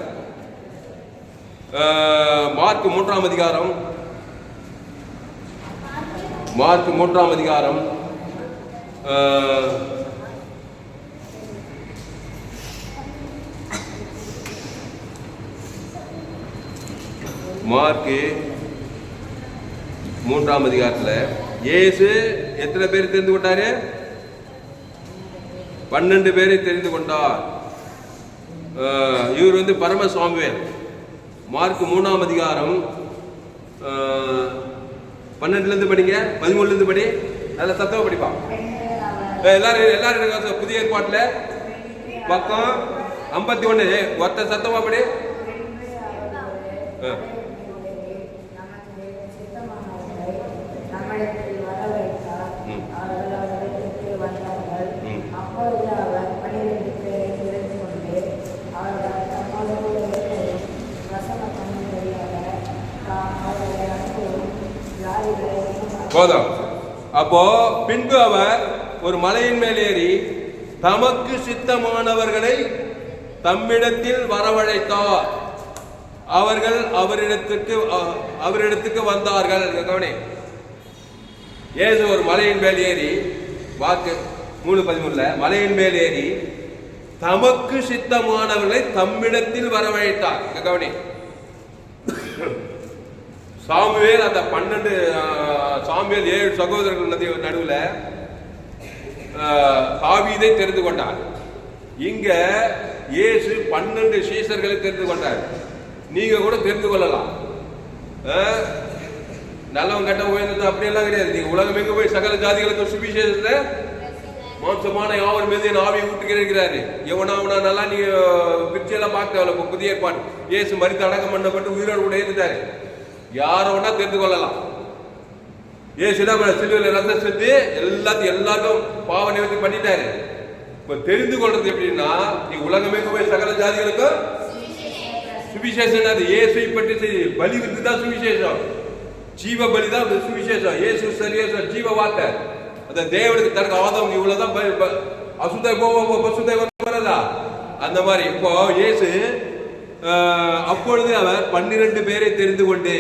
Speaker 1: மார்க் 3ஆம் அதிகாரம், மார்க் 3ஆம் அதிகாரம் மார்க்கு 3ஆம் அதிகாரத்தில் இயேசு எத்தனை பேர் தெரிந்து கொண்டாரு? 12 பேரை தெரிந்து கொண்டார். இவர் வந்து பரம சாமுவேல். மார்க் 3ஆம் அதிகாரம் 12 படிங்க, 13 படி, நல்ல சத்தமா படிப்பான். எல்லாரும் புதிய ஏற்பாட்டில் பக்கம் 51 ஒருத்த சத்தமா படி. போதும். அப்போ பின்பு அவர் ஒரு மலையின் மேல் ஏறி தமக்கு சித்தமானவர்களை தம்மிடத்தில் வரவழைத்தார். அவர்கள் அவரிடத்துக்கு வந்தார்கள். கவனி, இயேசு ஒரு மலையின் மேல் ஏறி, வாக்கு 3:13 மலையின் மேல் ஏறி தமக்கு சித்தமானவர்களை தம்மிடத்தில் வரவழைத்தார். கவனி, சாமுவேல் அந்த 12 சாமுவேல் 7 சகோதரர்கள் நடுவில் தாவீதை தெரிந்து கொண்டார். இங்க இயேசு 12 சீஷர்களை தெரிந்து கொண்டார். நீங்க கூட தெரிந்து கொள்ளலாம். நல்லவன் கட்ட உயர்ந்தது அப்படியெல்லாம் கிடையாது. நீங்க உலகம் எங்க போய் சகல ஜாதிகளுக்கு சுவிசேஷத்தை மாம்சமான யாவர் மீது என் ஆவியை ஊட்டுகிறாரு. எவனா நல்லா நீங்க பிரிச்செல்லாம் பார்க்க புதிய ஏற்பாடு. இயேசு மரித்து அடக்கம் பண்ணப்பட்டு உயிரோடு கூட ஏற்றுட்டாரு. யார வேணா தெரிந்து கொள்ளலாம். ஏசுதான் சிலுவையில் ரத்தம் செஞ்சு எல்லாருக்கும் பாவ நிவர்த்தி பண்ணிட்டாரு. இப்ப தெரிந்து கொள்றது எப்படின்னா, நீ உலகமே போய் சகல ஜாதிகளுக்கும் சுவிசேஷம். அது இயேசுவை பற்றி பலி விருந்துதான் சுவிசேஷம். ஜீவ பலிதான் சுவிசேஷம். இயேசு சரியேசம் ஜீவ வார்த்தை. அந்த தேவனுக்கு தனக்கு ஆதம் இவ்வளவுதான் அசுத்தாய் போவோம் பசுத்தாய் வரதா அந்த மாதிரி. இப்போ இயேசு அப்பொழுது அவர் 12 பேரை தெரிந்து கொண்டு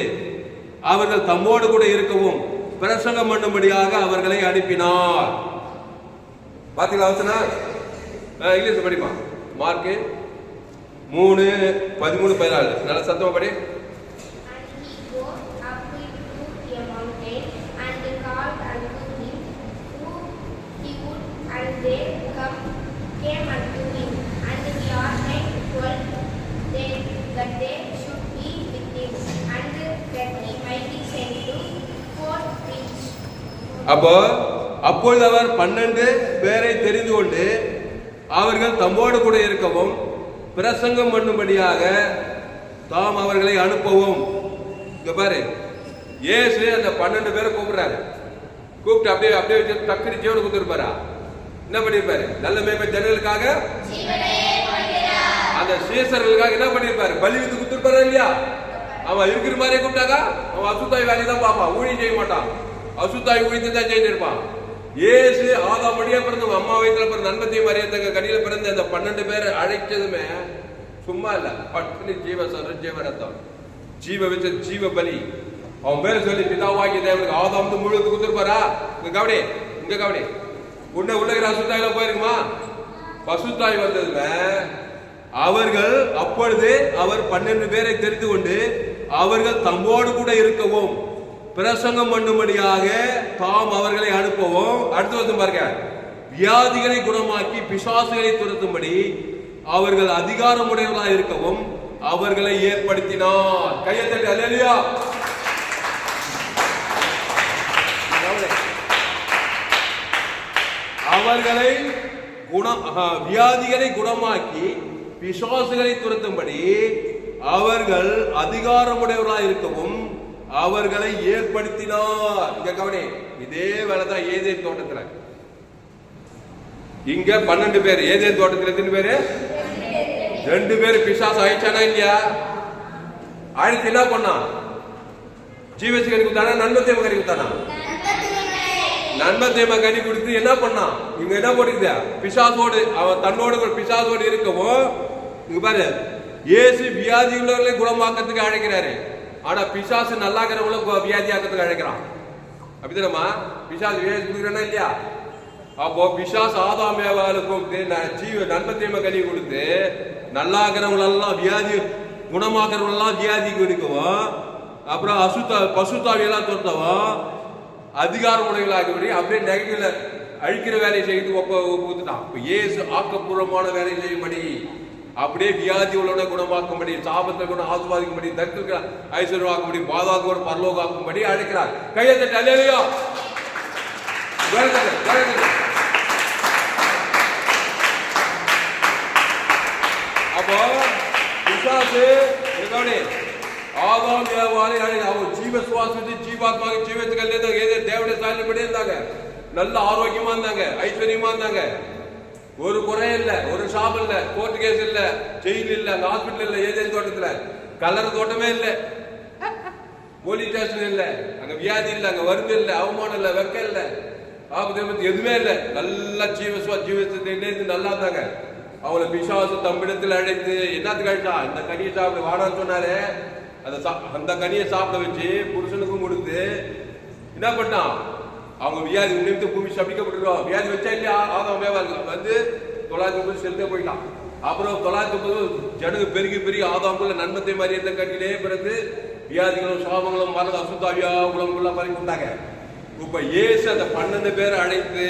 Speaker 1: அவர்கள் தம்மோடு கூட இருக்கவும் பிரசங்கம் பண்ணும்படியாக அவர்களை அனுப்பினார். பாத்தீங்களா அவசனா? இங்கிலீஷ் படிப்பா. மார்க் 3:13-14 நல்ல சத்தமா படி. அப்பொழுது அவர் 12 பேரை தெரிந்து கொண்டு அவர்கள் தம்மோடு கூட இருக்கவும் பிரசங்கம் பண்ணும்படியாக தாம் அவர்களை அனுப்பவும். இங்க பாரு, இயேசு அந்த 12 பேரை கூப்பிடுறாரு. கூப்பிட்டு அப்படியே வச்சு டக்குனு ஜீவனை கொடுத்துருப்பாரா? என்ன பண்ணிருப்பாரு? நல்ல மேன்மை ஜனங்களுக்காக, அந்த சீசர்களுக்காக என்ன பண்ணிருப்பாரு? பலி வித்து கொடுத்துருப்பாரா இல்லையா? அவன் இருக்கிற மாதிரியே கூப்பிட்டாக்கா அவன் அசுத்தாய் வேலையை தான் பார்ப்பான், ஊழியம் செய்ய மாட்டான். அசுத்தாய் ஊழியத்தை தான் செய்து இருப்பான். இயேசு ஆதாம் வழியா பிறந்த அம்மா வயிற்றுல பிறந்த நன்மத்தையும் மரியத்தங்க கடியில பிறந்த அந்த 12 பேரை அழைச்சதுமே சும்மா இல்ல, பட்டு ஜீவ சொல்ற ஜீவ ரத்தம் ஜீவ வச்ச ஜீவ பலி. அவன் பேரை சொல்லி பிதாவாகிய தேவனுக்கு ஆதாம் முழுவதுக்கு கொடுத்துருப்பாரா? இங்க கவனி, இங்க கவனி. உள்ளகிற அசுத்தாயில போயிருக்குமா? பசுத்தாய் வந்ததுல அவர்கள் அப்பொழுது அவர் 12 பேரை தெரிந்து கொண்டு அவர்கள் தம்மோடு கூட இருக்கவும் பிரசங்கம் பண்ணும்படியாக தாம் அவர்களை அனுப்பவும். அடுத்து வந்து பாருங்க, வியாதிகளை குணமாக்கி பிசாசுகளை துரத்தும்படி அவர்கள் அதிகாரமுடையவர்களாக இருக்கவும் அவர்களை ஏற்படுத்தினார். கையை தட்டி அல்லேலூயா. அவர்களை வியாதிகளை குணமாக்கி பிசாசுகளை துரத்தும்படி அவர்கள் அதிகாரமுடையவர்களாக இருக்கவும் அவர்களை ஏற்படுத்தினார். இங்க கவனி, இதே வேலைதான் ஏதேன் தோட்டத்துல. இங்க 12 பேர், ஏதேன் தோட்டத்துல எத்தனை பேரு? 2 பேர் பிசாசு ஆயிடுச்சானா இல்லையா? ஆயிடுச்சு. என்ன பண்ணா? ஜீவசி கனி கொடுத்தானா? நன்மத்தேம கனி கொடுத்தானா? நன்மத்தேம கனி கொடுத்து என்ன பண்ணா? இங்க என்ன போட்டுக்குது? பிசாசோடு அவன் தன்னோடு பிசாசோடு இருக்கவும். இங்க பாரு, இயேசு வியாதி உள்ளவர்களை குணமாக்கிறதுக்கு அழைக்கிறாரு. ஆனா பிசாசு நல்லாக்கிறவங்களும் வியாதி ஆக்கிறதுக்கு அழைக்கிறான். அப்படிதானமா? பிசாசு வியாதி கொடுக்குறா இல்லையா? அப்போ பிசாசு ஆதாம் ஏவாளுக்கும் நன்மத்தேம கனி கொடுத்து நல்லாகிறவங்களெல்லாம் வியாதி குணமாக்கிறவங்களெல்லாம் வியாதி கொடுக்கவும், அப்புறம் பசுத்தாவியெல்லாம் துரத்தவும் அதிகாரம் உடைகளாகி அப்படியே நெகட்டிவ்ல அழிக்கிற வேலையை செய்து ஒப்புத்தான். இப்ப இயேசு ஆக்கப்பூர்வமான வேலையை செய்யும்படி, அப்படியே வியாதி உள்ளவனை குணமாக்கும்படி, சாபத்தை கூட ஆசுவாதிக்கும்படி, தரித்திர ஐஸ்வர்யமாக்கும்படி, பாதாக்கு பரலோகாக்கும்படி அழைக்கிறார். கையை தட்டி அல்லேலூயா. அப்போ பிசாசு ஆதாம் ஏவாளை அவர் ஜீவ சுவாசி ஜீவாத்மாக ஜீவத்துக்கு ஏதே தேவனுடைய சாயலின்படி இருந்தாங்க. நல்ல ஆரோக்கியமா இருந்தாங்க, ஐஸ்வர்யமா இருந்தாங்க. ஒரு குறை இல்ல, ஒரு ஷாப் இல்ல, கோர்ட் கேஸ் இல்ல, ஜெயில் இல்ல, ஹாஸ்பிட்டல் இல்ல, ஏதேன் தோட்டத்துல கலர் தோட்டமே இல்ல, போலீஸ் ஸ்டேஷன் இல்ல, அங்க வியாதி இல்ல, அங்க வறுமை இல்ல, அவமானம் இல்ல, வெக்க இல்ல, ஆபத்து எதுவுமே இல்ல. நல்லா ஜீவத்தை நல்லா இருந்தாங்க. அவங்களை பிசாசு தம்மிடத்தில் அழைத்து என்னத்துக்கு அழைச்சா? இந்த கனியை சாப்பிட வாடான்னு சொன்னாரு. அந்த கனியை சாப்பிட வச்சு புருஷனுக்கும் கொடுத்து என்ன பண்ணான்? அவங்க வியாதி நிமித்து பூமி சபிக்கப்பட்டிருக்கோம். வியாதி வச்சா இல்லையா? ஆதாம் ஏவாள் வந்து 930 செலுத்த போயிட்டான். அப்புறம் 930 ஜனங்க பெருகி ஆதாமுக்குள்ள நன்மத்தை மாதிரி எந்த கட்டிலே பிறந்து வியாதிகளும் சாபங்களும் மரண அசுத்தாவியா உலகங்கள மாதிரி கொண்டாங்க. இப்ப இயேசு அந்த 12 பேரை அழைத்து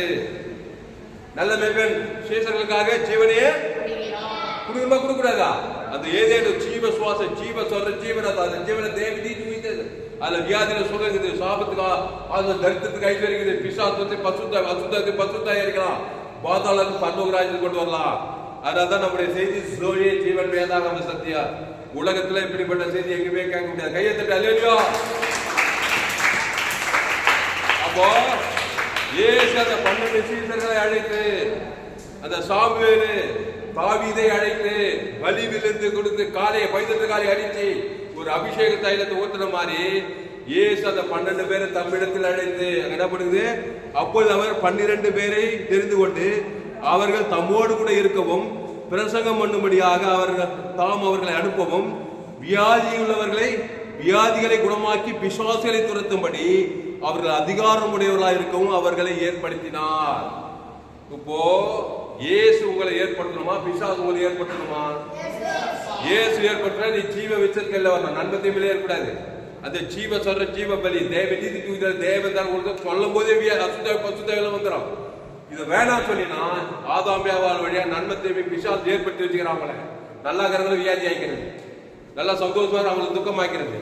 Speaker 1: நல்ல மேய்ப்பன் சீசர்களுக்காக ஜீவனையே குடும்பமா கொடுக்கூடாதா? அந்த ஏதேனோ ஜீவ சுவாச ஜீவ சொல்ற ஜீவன அந்த ஜீவனை தேவி தூக்கிட்டது. அதுல வியாதியில சொல்லுது, சாபத்துக்கு தரித்திரத்துக்கு ஐஸ்வர்யக்குது, பிசாசத்தை பசுத்தாய் இருக்கலாம், பாதாளத்துக்கு பரலோகராஜ்யத்துக்கு கொண்டு வரலாம். அதனால்தான் நம்முடைய செய்தி ஜோயே ஜீவன் வேதாகம சத்தியா. உலகத்துல இப்படிப்பட்ட செய்தி எங்குமே கேட்க முடியாது. கையை தட்டி அல்லேலூயா. அப்போ இயேசு அந்த 12 சீசர்களை அழைத்து, அந்த சாமுவேலு தாவீதை அழைத்து பலிவிருந்து கொடுத்து காலையை பைதத்து காலை அடிச்சு ஒரு அபிஷேக தைலத்தை ஊத்துன மாதிரி இயேசு அந்த 12 பேரை தம்மிடத்தில் அழைத்து என்ன பண்ணுது? அப்போது அவர் 12 பேரை தெரிந்து கொண்டு அவர்கள் தம்மோடு கூட இருக்கவும் பிரசங்கம் பண்ணும்படியாக அவர்களை அனுப்பவும் வியாதிகளை குணமாக்கி பிசாசுகளை துரத்தும்படி அவர்கள் அதிகாரம் உடையவர்களாக இருக்கவும் அவர்களை ஏற்படுத்தினார். இப்போ இயேசு உங்களை ஏற்படுத்தணுமா? பிசாசு உங்களை ஏற்படுத்தணுமா? இயேசு ஏற்படுத்தினா நீ ஜீவ வச்சிருக்கல வரணும், நன்மத்தையுமே ஏற்படாது. அந்த ஜீவ சொல்ற ஜீவ பலி தேவன் தான் உங்களுக்கு சொல்லும் போதே பசுத்தாவில வந்துடும். இது வேணாம் சொல்லினா ஆதாம் ஏவாள் வழியா நன்மத்தை பிசாசு ஏற்படுத்தி வச்சுக்கிறாங்களே. நல்லா இருக்கிறவங்களை வியாதி ஆக்கிறது, நல்லா சந்தோஷமா அவங்களுக்கு துக்கம் ஆக்கிறது,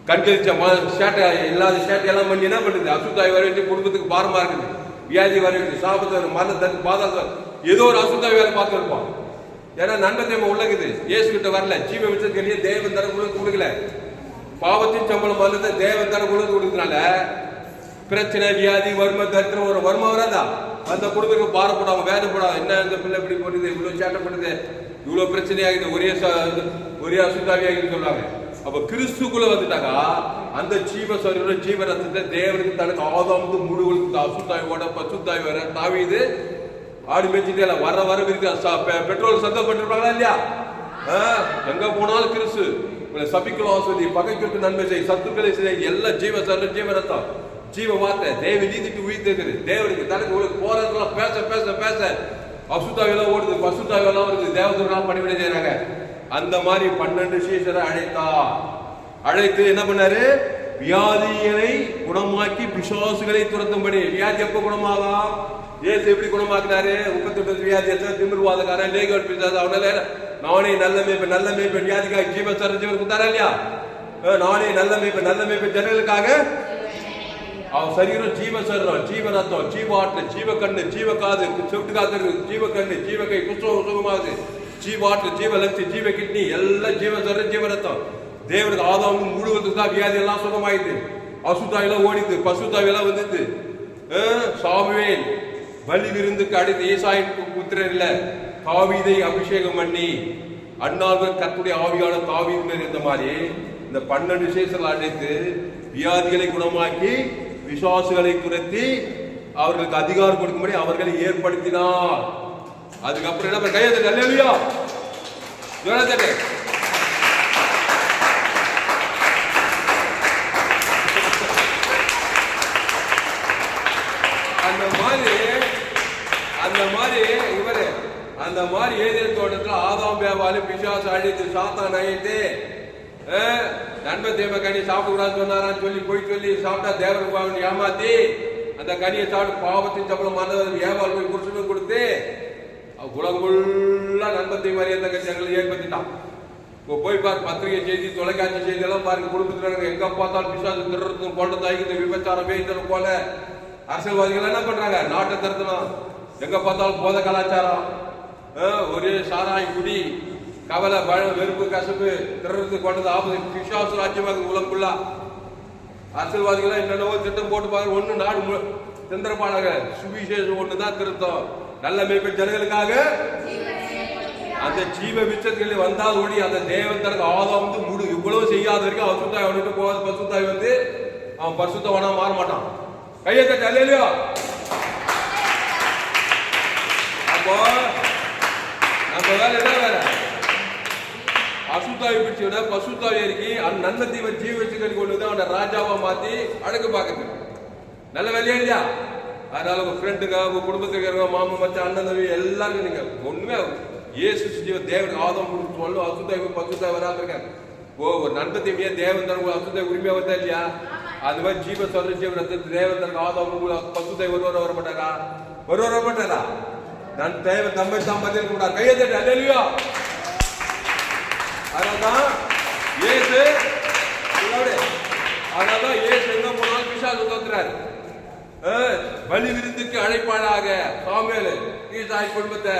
Speaker 1: கண்கரிச்ச சேட்டை இல்லாத சேட்டை எல்லாம் பண்ணி என்ன பண்ணுது? அசுத்தாய் வர வேண்டிய குடும்பத்துக்கு பாரமா இருக்குது, வியாதி வர வேண்டிய சாபத்தை மரணத்தை பாதாள ஏதோ ஒரு அசுத்தாய் வேலை பார்த்து இருப்பான். ஏன்னா நன்மத்தை உள்ளகுது, இயேசு கிட்ட வரல, ஜீவ விஷயத்திலேயே தேவன் தர கொடுக்கல, பாவத்தின் சம்பளம் மரணத்தை தேவன் தர கொடுக்கறதுனால பிரச்சனை வியாதி வறுமை தரித்திரம் ஒரு வறுமை வராதா? அந்த குடும்பத்துக்கு பாரப்படாம வேதப்படாம என்ன இந்த பிள்ளை இப்படி போடுது, இவ்வளவு சேட்டை பண்ணுது, இவ்வளவு பிரச்சனை ஆகுது, ஒரே அசுத்தாவி ஆகுதுன்னு சொல்றாங்க. அப்ப கிறிஸ்துக்குள்ள வந்துட்டாங்க அந்த ஜீவ சரீர ஜீவ ரத்தத்தை தேவனுக்கு தனக்கு ஆதாமுக்கு முழுவதுக்கு அசுத்தாயோட பசுத்தாய் வர தாவீது ஆடு மேய்ச்சிட்டே வர வர இருக்கு பெட்ரோல் சந்தப்பட்டிருப்பாங்களா இல்லையா? எங்க போனாலும் கிறிஸ்து சபிக்கலாம் ஆஸ்வதி பகைக்கு நன்மை செய் சத்துக்களை செய் எல்லாம் ஜீவ சரீர ஜீவ ரத்தம் ஜீவ வார்த்தை தேவ நீதிக்கு உயிர்த்தேக்குது தேவனுக்கு தனக்கு உங்களுக்கு போறதெல்லாம் பேச பேச பேச அசுத்தாவெல்லாம் ஓடுது பசுத்தாவெல்லாம் வருது தேவதூரெல்லாம் பணிவிடை செய்யறாங்க. அந்த மாதிரி 12 சீஷரை அழைத்து என்ன பண்ணாரு? வியாதிகளை குணமாக்கி பிசாசுகளை துரத்தும்படி. வியாதி எப்ப குணமாகும்? ஏசு எப்படி குணமாக்கினாரு? 38 வியாதி திமிர்வாதக்காரன் லேகோட் பிசாசு அவனால நானே நல்ல மேய்ப்பன் வியாதிக்காக ஜீவசர ஜீவன் கொடுத்தாரா இல்லையா? நானே நல்ல மேய்ப்பன் ஜனங்களுக்காக அவன் சரீரம் ஜீவ சரீரம் ஜீவ ரத்தம் ஜீவ ஆற்று ஜீவ கண்ணு ஜீவ காது செவிட்டு காத்து ஜீவ கண்ணு ஜீவ கை குஷ்டம் சுகமாகுது ஜீவ ஆற்று ஜீவ லட்சி ஜீவ கிட்னி எல்லாம் ஜீவ சரீரம் ஜீவ ரத்தம் தேவனுக்கு ஆதாமும் முழுவதுக்கு தான் வியாதி எல்லாம் சுகமாயிடுது. அசுத்தாயெல்லாம் ஓடிது பசுத்தாயெல்லாம் வந்தது. சாமுவேல் பலி விருந்துக்கு அடுத்து ஈசாயின் புத்திரர் இல்ல தாவீதை அபிஷேகம் பண்ணி அண்ணார்கள் கர்த்தருடைய ஆவியான தாவீது மேல் இருந்த மாதிரி இந்த 12 சீஷர்கள் அழைத்து வியாதிகளை குணமாக்கி விசுவாசுகளை துரத்தி அவர்களுக்கு அதிகாரம் கொடுக்கும்படி அவர்களை ஏற்படுத்தினார். அதுக்கப்புறம் என்ன கையெழுத்து அல்லேலூயா ஜோரத்தே அந்த மாதிரி ஏதேன் தோட்டத்தில் ஆதாம் பேவாலி பிசாசு அழித்து சாத்தான் அழித்து நன்மை தேவை கனி சாப்பிடக்கூடாதுன்னு சொன்னாரான்னு சொல்லி சாப்பிட்டா தேவனுக்கு ஏமாத்தி அந்த கனியை சாப்பிட்டு பாவத்தின் சம்பளம் வியாபாரம் போய் புருஷனுக்கு கொடுத்து உலகமுள்ளா நன்மை தேவை எங்களை ஏற்படுத்திட்டான். இப்போ போய் பாரு பத்திரிகை செய்தி தொலைக்காட்சி செய்தி எல்லாம் பாருங்க குடும்பத்தில் எங்க பார்த்தாலும் பிசாசு திருடுறதும் கொண்டு தாய்க்கு விபச்சாரம் பேய்த்தலும் போல அரசியல்வாதிகள் என்ன பண்றாங்க? நாட்டை திருத்தணும். எங்க பார்த்தாலும் போத கலாச்சாரம் ஒரே சாராய் குடி கவலை வெறுப்பு கசப்பு திருடுறது கொண்டது ஆபத்து பிசாசு ராஜ்யமாக உலகக்குள்ளா அரசியல்வாதிகள் என்னென்னவோ திட்டம் போட்டு பாருங்க. ஒண்ணு நாடு திந்திரப்பாடாக சுவிசேஷம் ஒண்ணுதான் திருத்தம் நல்ல மேய்ப்பன் ஜனங்களுக்காக அந்த ஜீவ விச்சத்தில் வந்தால் ஒளி அந்த தேவன் தனக்கு ஆதாம் வந்து முழு இவ்வளவு செய்யாத வரைக்கும் அசுத்தாய் அவனுக்கு போகாத பசுத்தாய் வந்து அவன் பரிசுத்தவனா மாற மாட்டான். கையை தட்டு அல்லேலூயா. அப்போ நம்ம வேலை என்ன வேற? அசுத்தாய் பிடிச்சவன பசுத்தாய் இறக்கி அந்த நன்மை தீவ ஜீவ வச்சு கட்டி கொண்டு வந்து அவனை ராஜாவா மாத்தி அடக்கு பாக்குது. நல்ல வேலையா இல்லையா? அதனால உங்க ஃப்ரெண்டுங்க உங்க குடும்பத்துக்கு இருக்கிறவங்க மாமா மச்சான் அண்ணன் தம்பி எல்லாரும் நீங்க ஒண்ணுமே இயேசு ஜீவ தேவன் ஆதம் சொல்லு அசுத்தாய் பசுத்தாய் வராம இருக்காரு. ஒரு நன்மை தீமையா தேவன் தனக்கு அசுத்தாய் உரிமையா வந்தா இல்லையா? அது மாதிரி ஜீவ சொல்ற ஜீவ ரத்தத்து தேவன் தனக்கு ஆதம் பசுத்தாய் வர மாட்டாரா? வர மாட்டாரா? நான் தேவன் நம்மை தான் பதில் கூடாது. கையை தட்டு அல்லேலூயா. அதனால்தான் இயேசு எங்க போனாலும் பிசாசு தோத்துறாரு. பலி விருந்துக்கு அழைப்பாளாக சாமுவேல் ஈசாய் குடும்பத்தை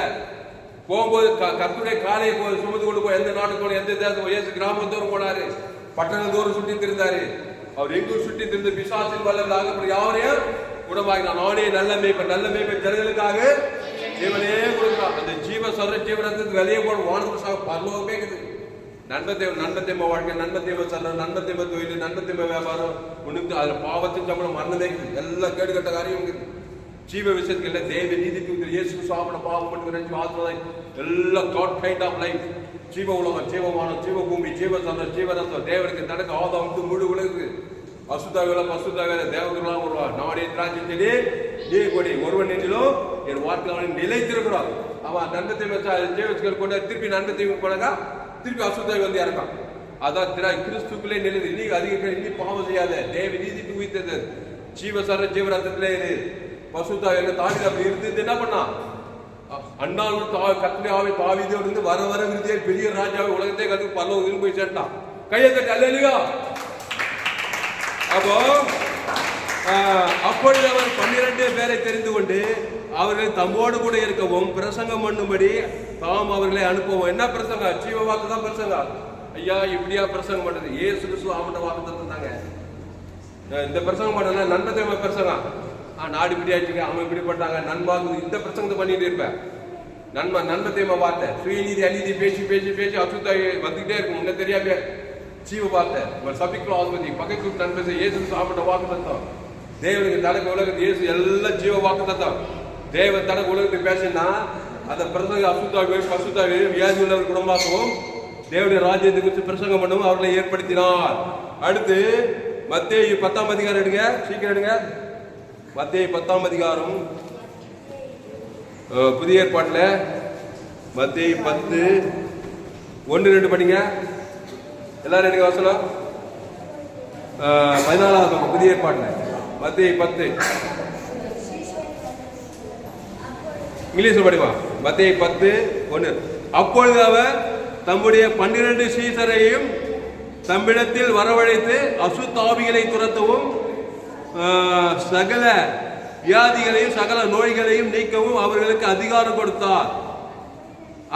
Speaker 1: போகும்போது கர்த்தருடைய காலையை போய் சுமந்து கொண்டு போய் எந்த நாட்டுக்கு போன எந்த தேசம் இயேசு கிராமத்தோறும் போனாரு, பட்டணத்தோறும் சுற்றி திரிந்தாரு. அவர் எங்கும் சுற்றி திரிந்து பிசாசின் வல்லவராக யாவரையும் குணமாக்கினார். நானே நல்ல மேய்ப்பன் ஜனங்களுக்காக ஜீவனே கொடுக்கிறான். அந்த ஜீவ சொல்ற ஜீவனத்துக்கு வெளியே போட வானத்துக்கு பரலோகம் கேக்குது. நன்மத்தேம வாழ்க்கை நன்மத்தேம சொல்ற நன்மத்தேம தொழில் நன்மத்தேம வியாபாரம் உனக்கு அதுல பாவத்தின் சம்பளம் மரணமே எல்லாம் கேடுகட்ட காரியம் ஜீவ விஷயத்துக்கு எல்லாம் தேவ நீதிக்கு இயேசு சாப்பிட பாவம் பண்ணி எல்லாம் காட் கைண்ட் ஆஃப் லைஃப் ஜீவ உலகம் ஜீவமானம் ஜீவ பூமி ஜீவ சொல்ற ஜீவரத்தம் தேவனுக்கு தனக்கு ஆதம் வந்து முழு உலகு அசுத்தாவேல பசுத்தாவேல தேவர்களாம் வருவார். நாடே திராட்சை செடி நீ கொடி ஒருவன் நெஞ்சிலும் என் வார்த்தை அவன் நிலைத்திருக்கிறான். அவன் நன்மத்தை ஜீவச்சுகள் கொண்டு திருப்பி நன்மத்தை கொண்டாங்க திருப்பி அசுத்தாய் வந்து இறக்கான். அதான் கிறிஸ்துக்குள்ளே நிலைது. நீ அதிக இனி பாவம் செய்யாத தேவ நீதிக்கு உயிர்த்தது ஜீவ சர ஜீவரத்திலே இரு பசுத்தாய் தாவி அப்படி இருந்து என்ன பண்ணா அண்ணாள் கத்திலே ஆவை தாவிதோடு இருந்து வர வர விருதியே பெரிய ராஜாவை உலகத்தை கத்து பரலோகத்தில் போய் சேர்ந்தான். கையை தட்டி அல்லேலூயா. அப்போ அப்பொழுது அவர் 12 பேரை தெரிந்து கொண்டு அவர்கள் தம்மோடு கூட இருக்கவும் பிரசங்கம் பண்ணும்படி தாம் அவர்களை அனுப்பவும். என்ன பிரசங்கம்? ஜீவ வாக்கு தான் பிரசங்கம். ஐயா இப்படியா பிரசங்கம் பண்றது? ஏசு கிறிஸ்து ஆமண்ட வாக்கு தந்தாங்க. இந்த பிரசங்கம் பண்ணல நன்மத்தேம பிரசங்கம். நாடு இப்படி ஆச்சுங்க அவன் இப்படி பண்றாங்க நண்பாக்கு இந்த பிரசங்கத்தை பண்ணிட்டு இருப்பேன். நன்மத்தேம வார்த்தை சுயநீதி அநீதி பேசி பேசி பேசி அசுத்தாய் வந்துகிட்டே இருக்கும். முன்ன தெரியாம ஜீவ வார்த்தை ஒரு சபிக்கிற ஆஸ்பதி பகைக்கு நன்மை இயேசு சாப்பிட்ட வாக்கு தத்தம் தேவனுக்கு தனக்கு உலகத்து இயேசு எல்லாம் ஜீவ வாக்கு தத்தம் தேவன் தனக்கு உலகத்துக்கு பேசினா அந்த பிரசங்க அசுத்தாவி பசுத்தாவி வியாதி உள்ளவர் குணமாகவும் தேவனுடைய ராஜ்யத்தை குறித்து பிரசங்கம் பண்ணவும் அவர்களை ஏற்படுத்தினார். அடுத்து மத்தேயு 10ஆம் அதிகாரம் எடுங்க, சீக்கிரம் எடுங்க. மத்தேயு 10ஆம் அதிகாரம் புதிய ஏற்பாட்டில் மத்தேயு 10:1-2 படிங்க எல்லாரும். எடுங்க வசனம் 14ஆம் புதிய ஏற்பாட்டில் மத்தேயு 10 இங்கிலீஷில் படிமா. மத்தேயு 10:1. அப்பொழுது அவர் தம்முடைய 12 சீசரையும் தம்மிடத்தில் வரவழைத்து அசுத்தாவிகளை துரத்தவும் சகல வியாதிகளையும் சகல நோய்களையும் நீக்கவும் அவர்களுக்கு அதிகாரம் கொடுத்தார்.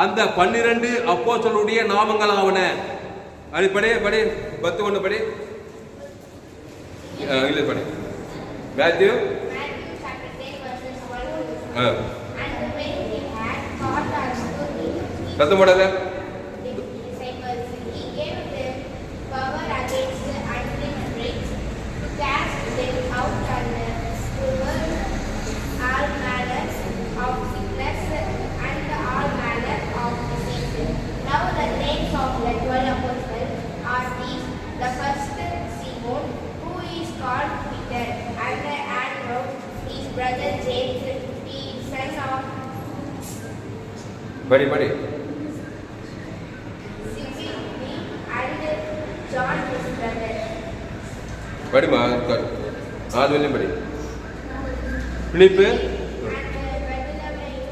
Speaker 1: அந்த 12 அப்போஸ்தலருடைய நாமங்களாவன. படி 10:1 படி. இல்லை படி. Matthew
Speaker 2: chapter 10 verses 1. And when he had taught us to him,
Speaker 1: சத்தம் போடாத.
Speaker 2: disciples, he gave them power against the unclean spirits to cast them out and to work all manner of sickness and all manner of disease. Now the names of the 12 apostles are these: the first Simon, who is called Peter, and Andrew, his brother James, the son of
Speaker 1: படி
Speaker 2: Zebedee, and John his brother.
Speaker 1: படிமா. 4 வரையும் படி. பிலிப்பு
Speaker 2: And Bartholomew,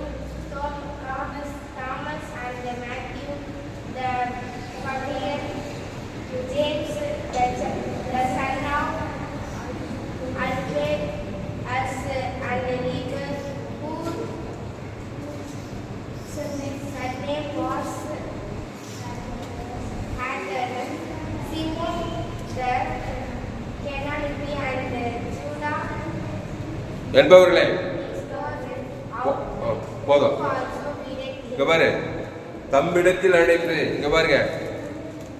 Speaker 2: Thomas and Matthew, the Pharisees, James, the son of Alphaeus, and Levi, whose surname was Andrew, Simon the Canaanite, and Judah
Speaker 1: என்பவர்களே
Speaker 2: also
Speaker 1: போதும்.
Speaker 2: pleaded
Speaker 1: இங்க பாரு, தம்மிடத்தில் அழைத்து. இங்க பாருங்க,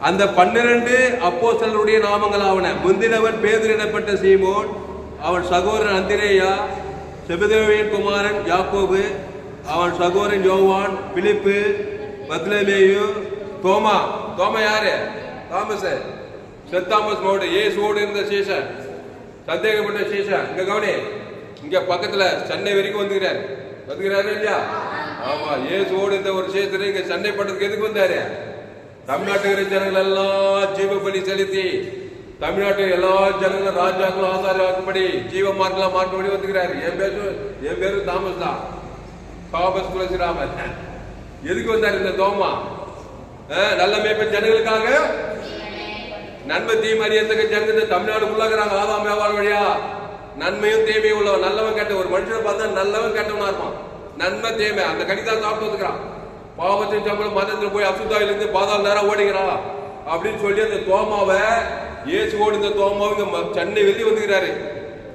Speaker 1: அந்த 12 அப்போஸ்தலருடைய நாமங்களாவன. முந்தினவன் பேதுரு எனப்பட்ட சீமோன், அவன் சகோதரன் அந்திரேயா, செபதேயுவின் குமாரன் யாக்கோபு, அவன் சகோதரன் யோவான், பிலிப்பு, பர்தலமேயு, தோமா. தோமா யாரு? தாமஸ். சென்ட் தாமஸ் மவுண்ட் இயேசுவோடு இருந்த சீசன், சந்தேகப்பட்ட சீசன். இங்க கவனி, இங்க பக்கத்துல சென்னை வரைக்கும் வந்துக்கிறாரு இல்லையா? ஆமா, இயேசுவோடு இந்த ஒரு சீசன் இங்க சென்னை பட்டதுக்கு எதுக்கு வந்தாரு? தமிழ்நாட்டுக்கு ஜனங்கள் எல்லாம் ஜீவ பலி செலுத்தி தமிழ்நாட்டு எல்லா ஜனங்களும் ராஜாக்களும் ஆசாரியாக்கும்படி ஜீவ மார்க்கெல்லாம் மாற்றும்படி வந்துக்கிறாரு. என் பேரு தாமஸ் தான், தாமஸ் துளசிராமன். எதுக்கு வந்தாரு இந்த தோமா? நல்ல மேய்ப்பன் ஜனங்களுக்காக நன்மை தீமை அறியத்தக்க ஜனங்க தமிழ்நாடுக்குள்ளாக்குறாங்க. ஆதாம் வியாபாரம் வழியா நன்மையும் தீமையும் உள்ளவன், நல்லவன் கெட்ட. ஒரு மனுஷனை பார்த்தா நல்லவன் கெட்டவனா இருப்பான். நன்மை தீமை அந்த கடிதம் சாப்பிட்டு வந்துக்கிறான். பாவத்தின் சம்பளம் மதத்தில் போய் அசுத்தாயிலிருந்து பாதாள நேரம் ஓடிக்கிறான் அப்படின்னு சொல்லி அந்த தோமாவை இயேசுவோடு இந்த தோமாவை சென்னை வெளியே வந்துக்கிறாரு.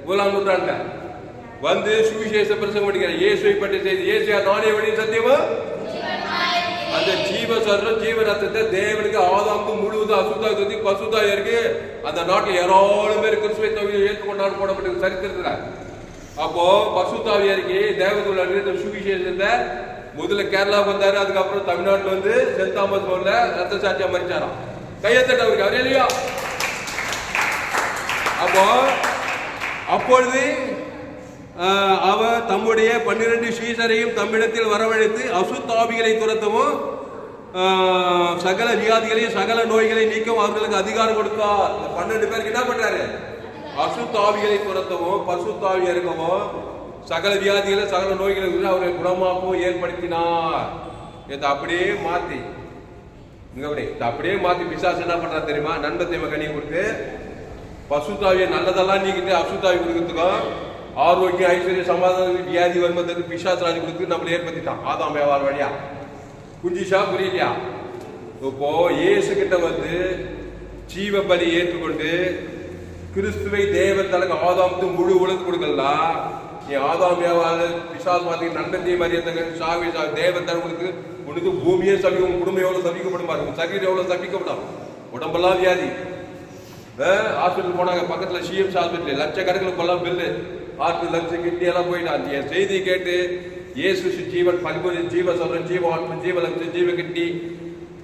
Speaker 1: 1ஆம் நூற்றாண்டுல வந்து சுவிசேஷ பிரசங்கம் பண்ணிக்கிறார். இயேசுவை பற்றி செய்தி. இயேசுயா நானே வழி சத்தியமும் அந்த ஜீவ சர்வம் ஜீவ ரத்தத்தை தேவனுக்கு ஆதாமுக்கு முழுவதும் அசுத்தாவி பசுத்தாய் இருக்கு. அந்த நாட்டில் ஏராளம் பேர் கிறிஸ்துவை தவிர ஏற்றுக்கொண்டாடு போடப்பட்டு சரித்திருக்கிற. அப்போ பசுத்தாவி இருக்கு தேவதுள்ள சுவிசேஷத்தை முதல்ல கேரளா வந்தாரு. அதுக்கப்புறம் தமிழ்நாட்டில் வந்து சென்ட் தாமஸ் மவுண்ட்ல ரத்த சாட்சியா மறிச்சாராம். கையத்தட்ட அவருக்கு அவரே இல்லையா? அப்பொழுது அவர் தம்முடைய 12 சீசரையும் தம்மிடத்தில் வரவழைத்து அசுத்தாவிகளை துரத்தவும் சகல வியாதிகளையும் சகல நோய்களை நீக்கவும் அவர்களுக்கு அதிகாரம் கொடுத்தார். 12 பேருக்கு என்ன பண்றாரு? அசுத்தாவிகளை துரத்தவும் பசுத்தாவி இருக்கவும் சகல வியாதிகளை சகல நோய்களை அவரை குணமாகவும் ஏற்படுத்தினார். இதை அப்படியே மாத்தி பிசாசு என்ன பண்றா தெரியுமா? நன்மை தீமை கனி கொடுத்து பசுத்தாவியை நல்லதெல்லாம் நீக்கிட்டு அசுத்தாவி கொடுக்கறதுக்கும் ஆரோக்கியம் ஐஸ்வர்ய சமாதானம் வியாதி வருமத்துக்கு பிசாசு ராஜி கொடுத்து நம்மளை ஏற்படுத்திட்டான். ஆதாம் வியாபாரம் வழியா குஞ்சிஷா புரியலையா? இப்போ இயேசு கிட்ட வந்து ஜீவ பலி ஏற்றுக்கொண்டு கிறிஸ்துவை தேவன் தனக்கு ஆதாமுக்கு முழு உலகம் கொடுக்கலாம். நீ ஆதாம் வியாபாரம் பிசாசு மாதிரி நன்மை மரியாதை சாவி தேவன் தனக்கு உனக்கு பூமியே சபிக்கும், குடும்பம் எவ்வளவு சபிக்கப்படும், சரீரம் எவ்வளவு சபிக்கப்படும். உடம்பெல்லாம் வியாதி. ஹாஸ்பிட்டல் போனாங்க, பக்கத்துல சிஎம்ஸ் ஹாஸ்பிட்டல், லட்சக்கணக்கில் கொல்லாம் பில்லு, ஹார்ட் லங்ஸ் கிட்னி எல்லாம் போயிட்டான். என் செய்தி கேட்டு இயேசு ஜீவன் பல்கொலை ஜீவ சொல்றேன், ஜீவ ஆத்ம, ஜீவ லங்ஸ், ஜீவ கிட்னி,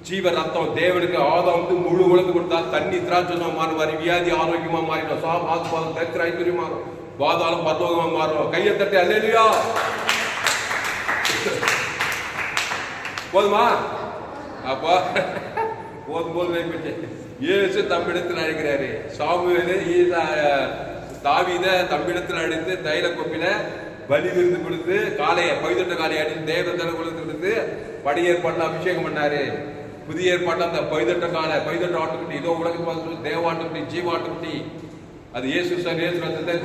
Speaker 1: ஜீவ ரத்தம் தேவனுக்கு ஆதாம் முழு உலகம் கொடுத்தா. தண்ணி திராட்சமா மாறுவாரு, வியாதி ஆரோக்கியமா மாறிடும், ஆத்மாதம் தரித்திர ஐஸ்வர்யம் மாறும், பாதாளம் பரலோகமா மாறும். கையை தட்டி அல்லேலூயா. போதுமா? அப்பா போதும் போது வைப்பிச்சு. இயேசு தம்மிடத்தில் அழைக்கிறாரு. சாமுவேலு தாவீத தம்மிடத்தில் அழைத்து தைல கொப்பில பலி விருந்து கொடுத்து காளைய பைதொட்ட காளையை அடித்து தேவதனை கொடுத்து படி ஏற்பாட்டில் அபிஷேகம் பண்ணாரு. புதிய ஏற்பாட்டில் அந்த பைதொட்ட காளை, பைதொட்ட ஆட்டுக்குட்டி, இதோ உலகத்துக்கு தேவாட்டுக்குட்டி, ஜீவாட்டுக்குட்டி, அது இயேசு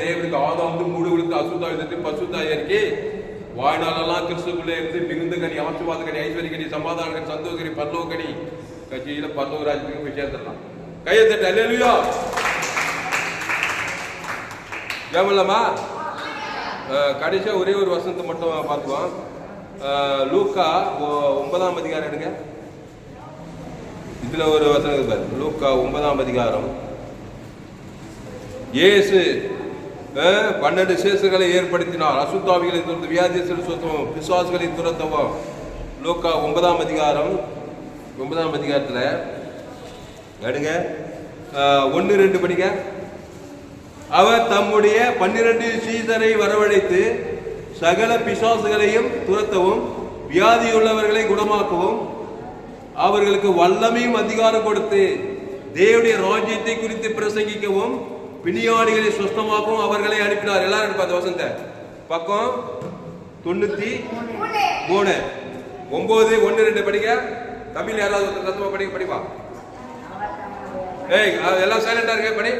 Speaker 1: தேவனுக்கு ஆதாம் முழு கொடுத்து அசுத்தாயுதத்தை பசுத்தாயிருக்கு. வாழ்நாளெல்லாம் கிறிஸ்துக்குள்ளே இருந்து மிகுந்த கனி, ஆசீர்வாத கனி, ஐஸ்வர்ய கனி, சமாதான கனி, சந்தோஷ கனி, பரலோக கனி, கட்சியில பரலோக ராஜ்யத்துக்கு போய் சேர்ந்துடலாம். கையை தட்டு அல்லேலூயா. கேவலமா? கடைசியா ஒரே ஒரு வசனத்தை மட்டும் பார்த்துவோம். லூக்கா 9ஆம் அதிகாரம் எடுங்க. இதுல ஒரு வசனம் பாரு. லூக்கா 9ஆம் அதிகாரம். இயேசு 12 சேசுகளை ஏற்படுத்தினார். அசுத்தாவிகளை துரத்த, வியாதியஸ்தரை சுத்தவும், பிசாசுகளை துரத்தவும். லூக்கா 9ஆம் அதிகாரம், 9ஆம் அதிகாரத்துல எடுங்க 1-2 படிங்க. அவர் தம்முடைய 12 சீடரை வரவழைத்து சகல பிசாசுகளையும் துரத்தவும், வியாதியுள்ளவர்களை குணமாக்கவும், அவர்களுக்கு வல்லமையும் அதிகாரம் கொடுத்து தேவனுடைய ராஜ்யத்தை குறித்து பிரசங்கிக்கவும், பிணியாளிகளை சுத்தமாக்கவும் அவர்களை அனுப்பினார். எல்லாரும் எடுப்பாங்க வசந்த பக்கம் 93 9 1-2 படிக்க. தமிழ் யாராவது சத்தமா படிப்பா. ஏய் எல்லாம் சைலண்டா இருக்க படி.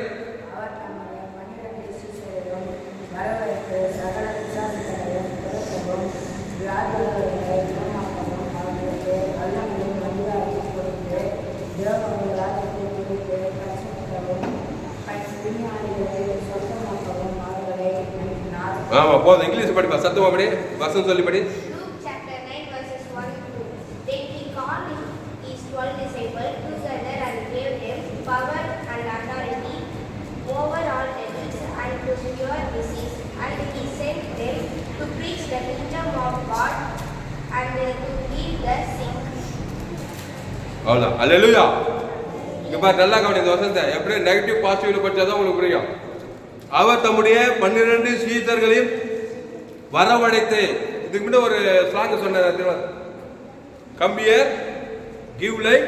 Speaker 1: ஆமா போதும், இங்கிலீஷ் படிப்பா, சத்தமா படி, வசனம் சொல்லி படி.
Speaker 2: Luke chapter 9 verses 1-2. Then he called his 12 disciples together and gave them power and authority over all devils and to cure disease, and he sent them to preach the kingdom of God and to heal the sick.
Speaker 1: அவ்வளவுதான். அல்லேலூயா. இங்க பாரு, நல்லா கவனி இந்த வசனத்தை. எப்படி negative பாசிட்டிவ்ல படிச்சாதான் உங்களுக்கு புரியும். அவர் தம்முடைய 12 சீடர்களையும் வரவழைத்து, இதுக்கு முன்னாடி ஒரு ஸ்லாங் சொன்னார், கம்பியர் கிவ் லைக்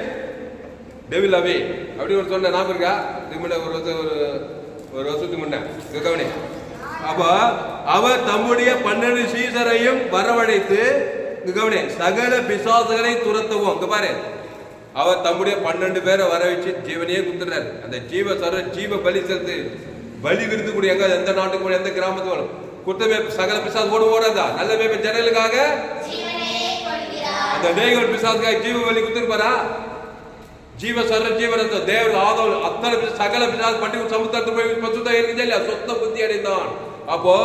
Speaker 1: டெவில் அவே அப்படி ஒரு சொன்ன ஞாபகம் இருக்கா? இதுக்கு முன்னாடி ஒரு வருஷத்துக்கு முன்ன கவனி. அப்ப அவர் தம்முடைய 12 சீடரையும் வரவழைத்து, கவனி, சகல பிசாசுகளை துரத்தவும். இங்க பாரு, அவர் தம்முடைய 12 பேரை வர வச்சு ஜீவனையே குத்துறாரு. அந்த ஜீவ பலி செலுத்து, பலி விருந்து கூட எங்க எந்த நாட்டுக்கு போன எந்த கிராமத்துக்கு குத்தமே சகல பிசாசு ஓடாதா? நல்ல மேய்ப்பன் ஜனங்களுக்காக அந்த மேய்கள் பிசாசுக்காக ஜீவ பலி குத்திருப்பாரா? ஜீவ ரத்தம் தேவன் ஆதம் அத்தனை சகல பிசாசு பட்டி சமுத்திரத்து போய் பசுத்தா இருக்குது இல்லையா? சொத்த புத்தி அடைந்தான். அப்போ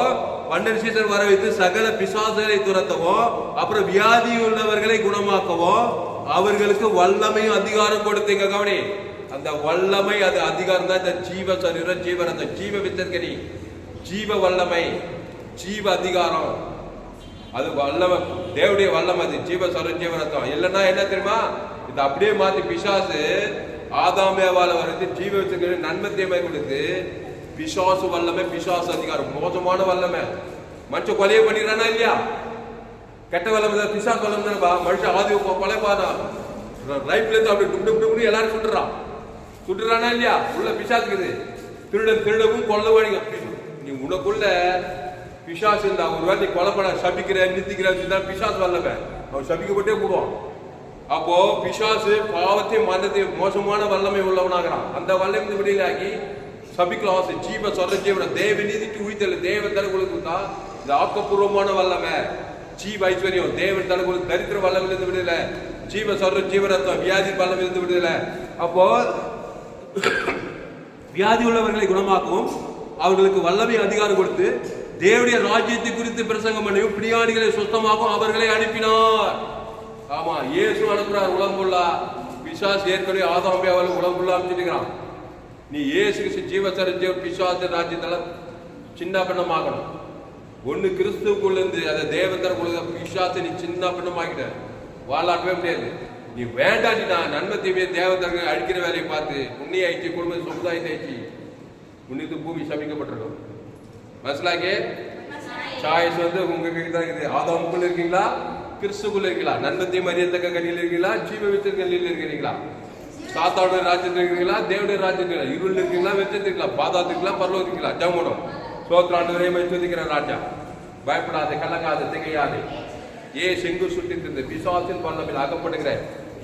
Speaker 1: 12 சீடர் வர வைத்து சகல பிசாசுகளை துரத்தவும், அப்புறம் வியாதி உள்ளவர்களை குணமாக்கவும், அவர்களுக்கு வல்லமையும் அதிகாரம் கொடுத்தீங்க. கவனி, அந்த வல்லமை, அது அதிகாரம் தான் இந்த ஜீவ சரீரம், ஜீவரத்தம், ஜீவ வித்தற்கனி, ஜீவ வல்லமை, ஜீவ அதிகாரம், அது வல்லமை, தேவனுடைய வல்லமை, அது ஜீவ சரீரம், ஜீவரத்தம். இல்லைன்னா என்ன தெரியுமா? இது அப்படியே மாத்தி பிசாசு ஆதாமேவால வந்து ஜீவ வித்தற்கனி நன்மை தீமை கொடுத்து பிசாசு வல்லமை, பிசாசு அதிகாரம், மோசமான வல்லமை. மனுஷன் கொலையை பண்ணிடுறானா இல்லையா? கெட்ட வல்லமை தான், பிசாசு வல்லமை தானப்பா. மனுஷன் ஆதி கொலை பாதா ரைட்ல இருந்து அப்படி டுப்டு எல்லாரும் சுட்டுறானா இல்லையா? உள்ள பிசாசுக்குது. திருடவும் கொல்லவாடிங்க. நீ உனக்குள்ள பிசாசு இருந்தா ஒரு வேலை கொலை பண்ண சபிக்கிற நித்திக்கிற பிசாசு வல்லமை, அவன் சபிக்கப்பட்டே போடுவான். அப்போ பிசாசு பாவத்தை மனதை மோசமான வல்லமை உள்ளவனாகிறான். அந்த வல்லமை விடையிலாகி சபிக்கலாம். ஜீவ சொல்ற ஜீவன தேவ நீதிக்கு உயிர்த்தல் தேவ தனக்குழுக்கு தான் இது ஆக்கப்பூர்வமான வல்லமை. ஜீவ ஐஸ்வர்யம் தேவன் தனக்குழு தரித்திர வல்லமையில இருந்து விடுதலை, ஜீவ சொல்ற ஜீவரத்தம் வியாதி வல்லமையில இருந்து விடுதலை. அப்போ வியாதி உள்ளவர்களை குணமாக்கவும், அவர்களுக்கு வல்லமை அதிகாரம் கொடுத்து தேவனுடைய ராஜ்யத்தை குறித்து பிரசங்கம் பண்ணியும், பிணியாளிகளை சுத்தமாகவும் அவர்களை அனுப்பினார். ஆமா, இயேசு அனுப்புறார். உலகமுள்ள பிசாசு ஏற்கனவே ஆதாம்பியாவில் உலகம் ஃபுல்லாக அமைச்சிருக்கிறான். நீ இயேசு கிறிஸ்து ஜீவ பிசாசு ராஜ்யத்தில் சின்ன பின்னமாகணும். ஒன்று கிறிஸ்துக்குள்ள இருந்து அதை தேவத்தர் கொடுக்க பிசாசை நீ சின்ன பின்னமாக்கிட்ட வாழாட்டவே முடியாது. நீ வேண்டாம், நீ நான் நன்மை தீமையை தேவத்தர்கள் அழிக்கிற வேலையை பார்த்து உன்னையை ஆயிடுச்சு, குடும்ப சமுதாயத்தை ஆயிடுச்சு, உன்னித்து பூமி சமைக்கப்பட்டிருக்கும். மனசிலாக்கே சாய்ஸ் உங்ககிட்ட தான் இருக்குது. ஆதாமுக்குள்ள இருக்கீங்களா, கிறிஸ்துக்குள்ள இருக்கீங்களா? நன்மை தீமை அறியத்தக்க கனியில் இருக்கீங்களா, ஜீவ விருட்ச கனியில் இருக்கிறீங்களா? சாத்தாவுடைய ராஜ்யத்தில் இருக்கிறீங்களா, தேவனுடைய ராஜ்யத்தில்? இருள் இருக்கீங்களா, வெளிச்சத்தில் இருக்கீங்களா, பாதாளத்துக்குங்களா, பரலோகம் இருக்கீங்களா? ஜெபம் சோத்ராண்டு துதிக்கிற ராஜா, பயப்படாதே, கலங்காதே, திகையாதே. செங்கு சுட்டிட்டு பிசாசின் பல்லவில் அகப்படுகிற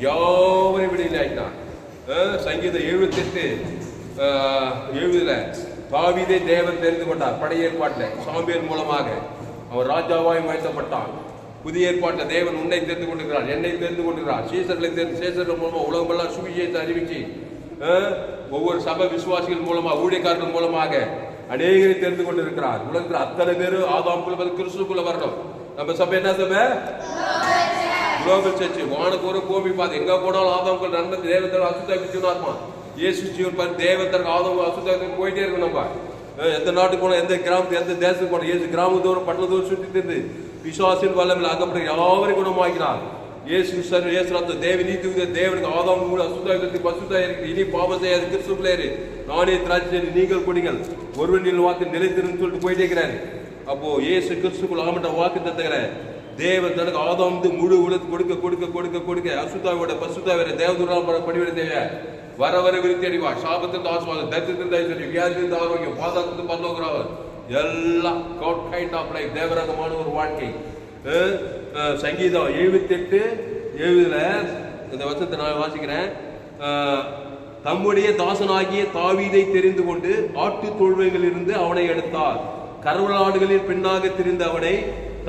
Speaker 1: யாவரையும் விடுதலை ஆயிட்டான். சங்கீதம் 78:7 தாவீதை தேவன் தெரிந்து கொண்டார். பழைய ஏற்பாட்டில் சாம்பியன் மூலமாக அவன் ராஜாவாய் உயர்த்தப்பட்டான். புதிய ஏற்பாட்டில் தேவன் உன்னை தெரிந்து கொண்டிருக்கிறார், என்னை தெரிந்து கொண்டிருக்கிறார். சீசர்கள் மூலமா உலகமெல்லாம் சுவிசேஷத்தை அறிவிச்சு ஒவ்வொரு சபை விசுவாசிகள் மூலமா, ஊழியக்காரர்கள் மூலமாக அநேகரை தெரிந்து கொண்டிருக்கிறார். உலகத்தில் அத்தனை பேர் ஆதாமுக்குள்ள கிறிஸ்துக்குள்ள வரணும். நம்ம சபை என்ன சபை? Global search. வானுக்கு ஒரு பூமி பார்த்து எங்க போனாலும் ஆதாமுக்குள்ள நன்மை தேவத்தர் அசுத்தாபிச்சுனா இயேசு ஜீவன் பார்த்து தேவத்தருக்கு ஆதாம் அசுத்தாபிக்கு போயிட்டே இருக்கும். நம்ம எந்த நாட்டுக்கு போனோம், எந்த கிராமத்துக்கு, எந்த தேசத்துக்கு போனோம், இயேசு கிராம தூரம் பட்டண தூரம் சுற்றி இருந்து பிசாசின் வல்லமையில் அகப்பட்ட யாவரையும் குணமாக்கினார். இயேசு ரத்த தேவ நீதி தேவனுக்கு ஆதாம் அசுத்தாயத்திற்கு பசுத்தாய் இருக்கு. இனி பாவம் செய்யாது, கிறிஸ்துக்குள்ளே நானே திராட்சை நீங்கள் குடிகள், ஒருவனில் வாக்கு நிலைத்திருந்து சொல்லிட்டு போயிட்டே இருக்கிறாரு. அப்போ இயேசு கிறிஸ்துக்குள் ஆமட்ட வாக்கு தத்துகிற தேவன் தனக்கு ஆதாம் முழு உலகத்து கொடுக்க கொடுக்க கொடுக்க கொடுக்க அசுத்தாவோட பசுத்தாவிர தேவதூரால் படிவிட தேவை வர வர விருத்தி அடிவா. சாபத்திலிருந்து ஆசுவாதம், தரித்திலிருந்து வியாதியிலிருந்து ஆரோக்கியம், பாதாளத்திலிருந்து பரலோகம், எல்லாம் காட் கைண்ட் ஆஃப் லைஃப், தேவரகமான ஒரு வாழ்க்கை. சங்கீதம் 78:7 இந்த வசனத்தை நான் வாசிக்கிறேன். தம்முடைய தாசனாகிய தாவீதை தெரிந்து கொண்டு ஆட்டு தொழுவைகளில் இருந்து அவனை எடுத்தார். கருவலாடுகளில் பெண்ணாக தெரிந்த அவனை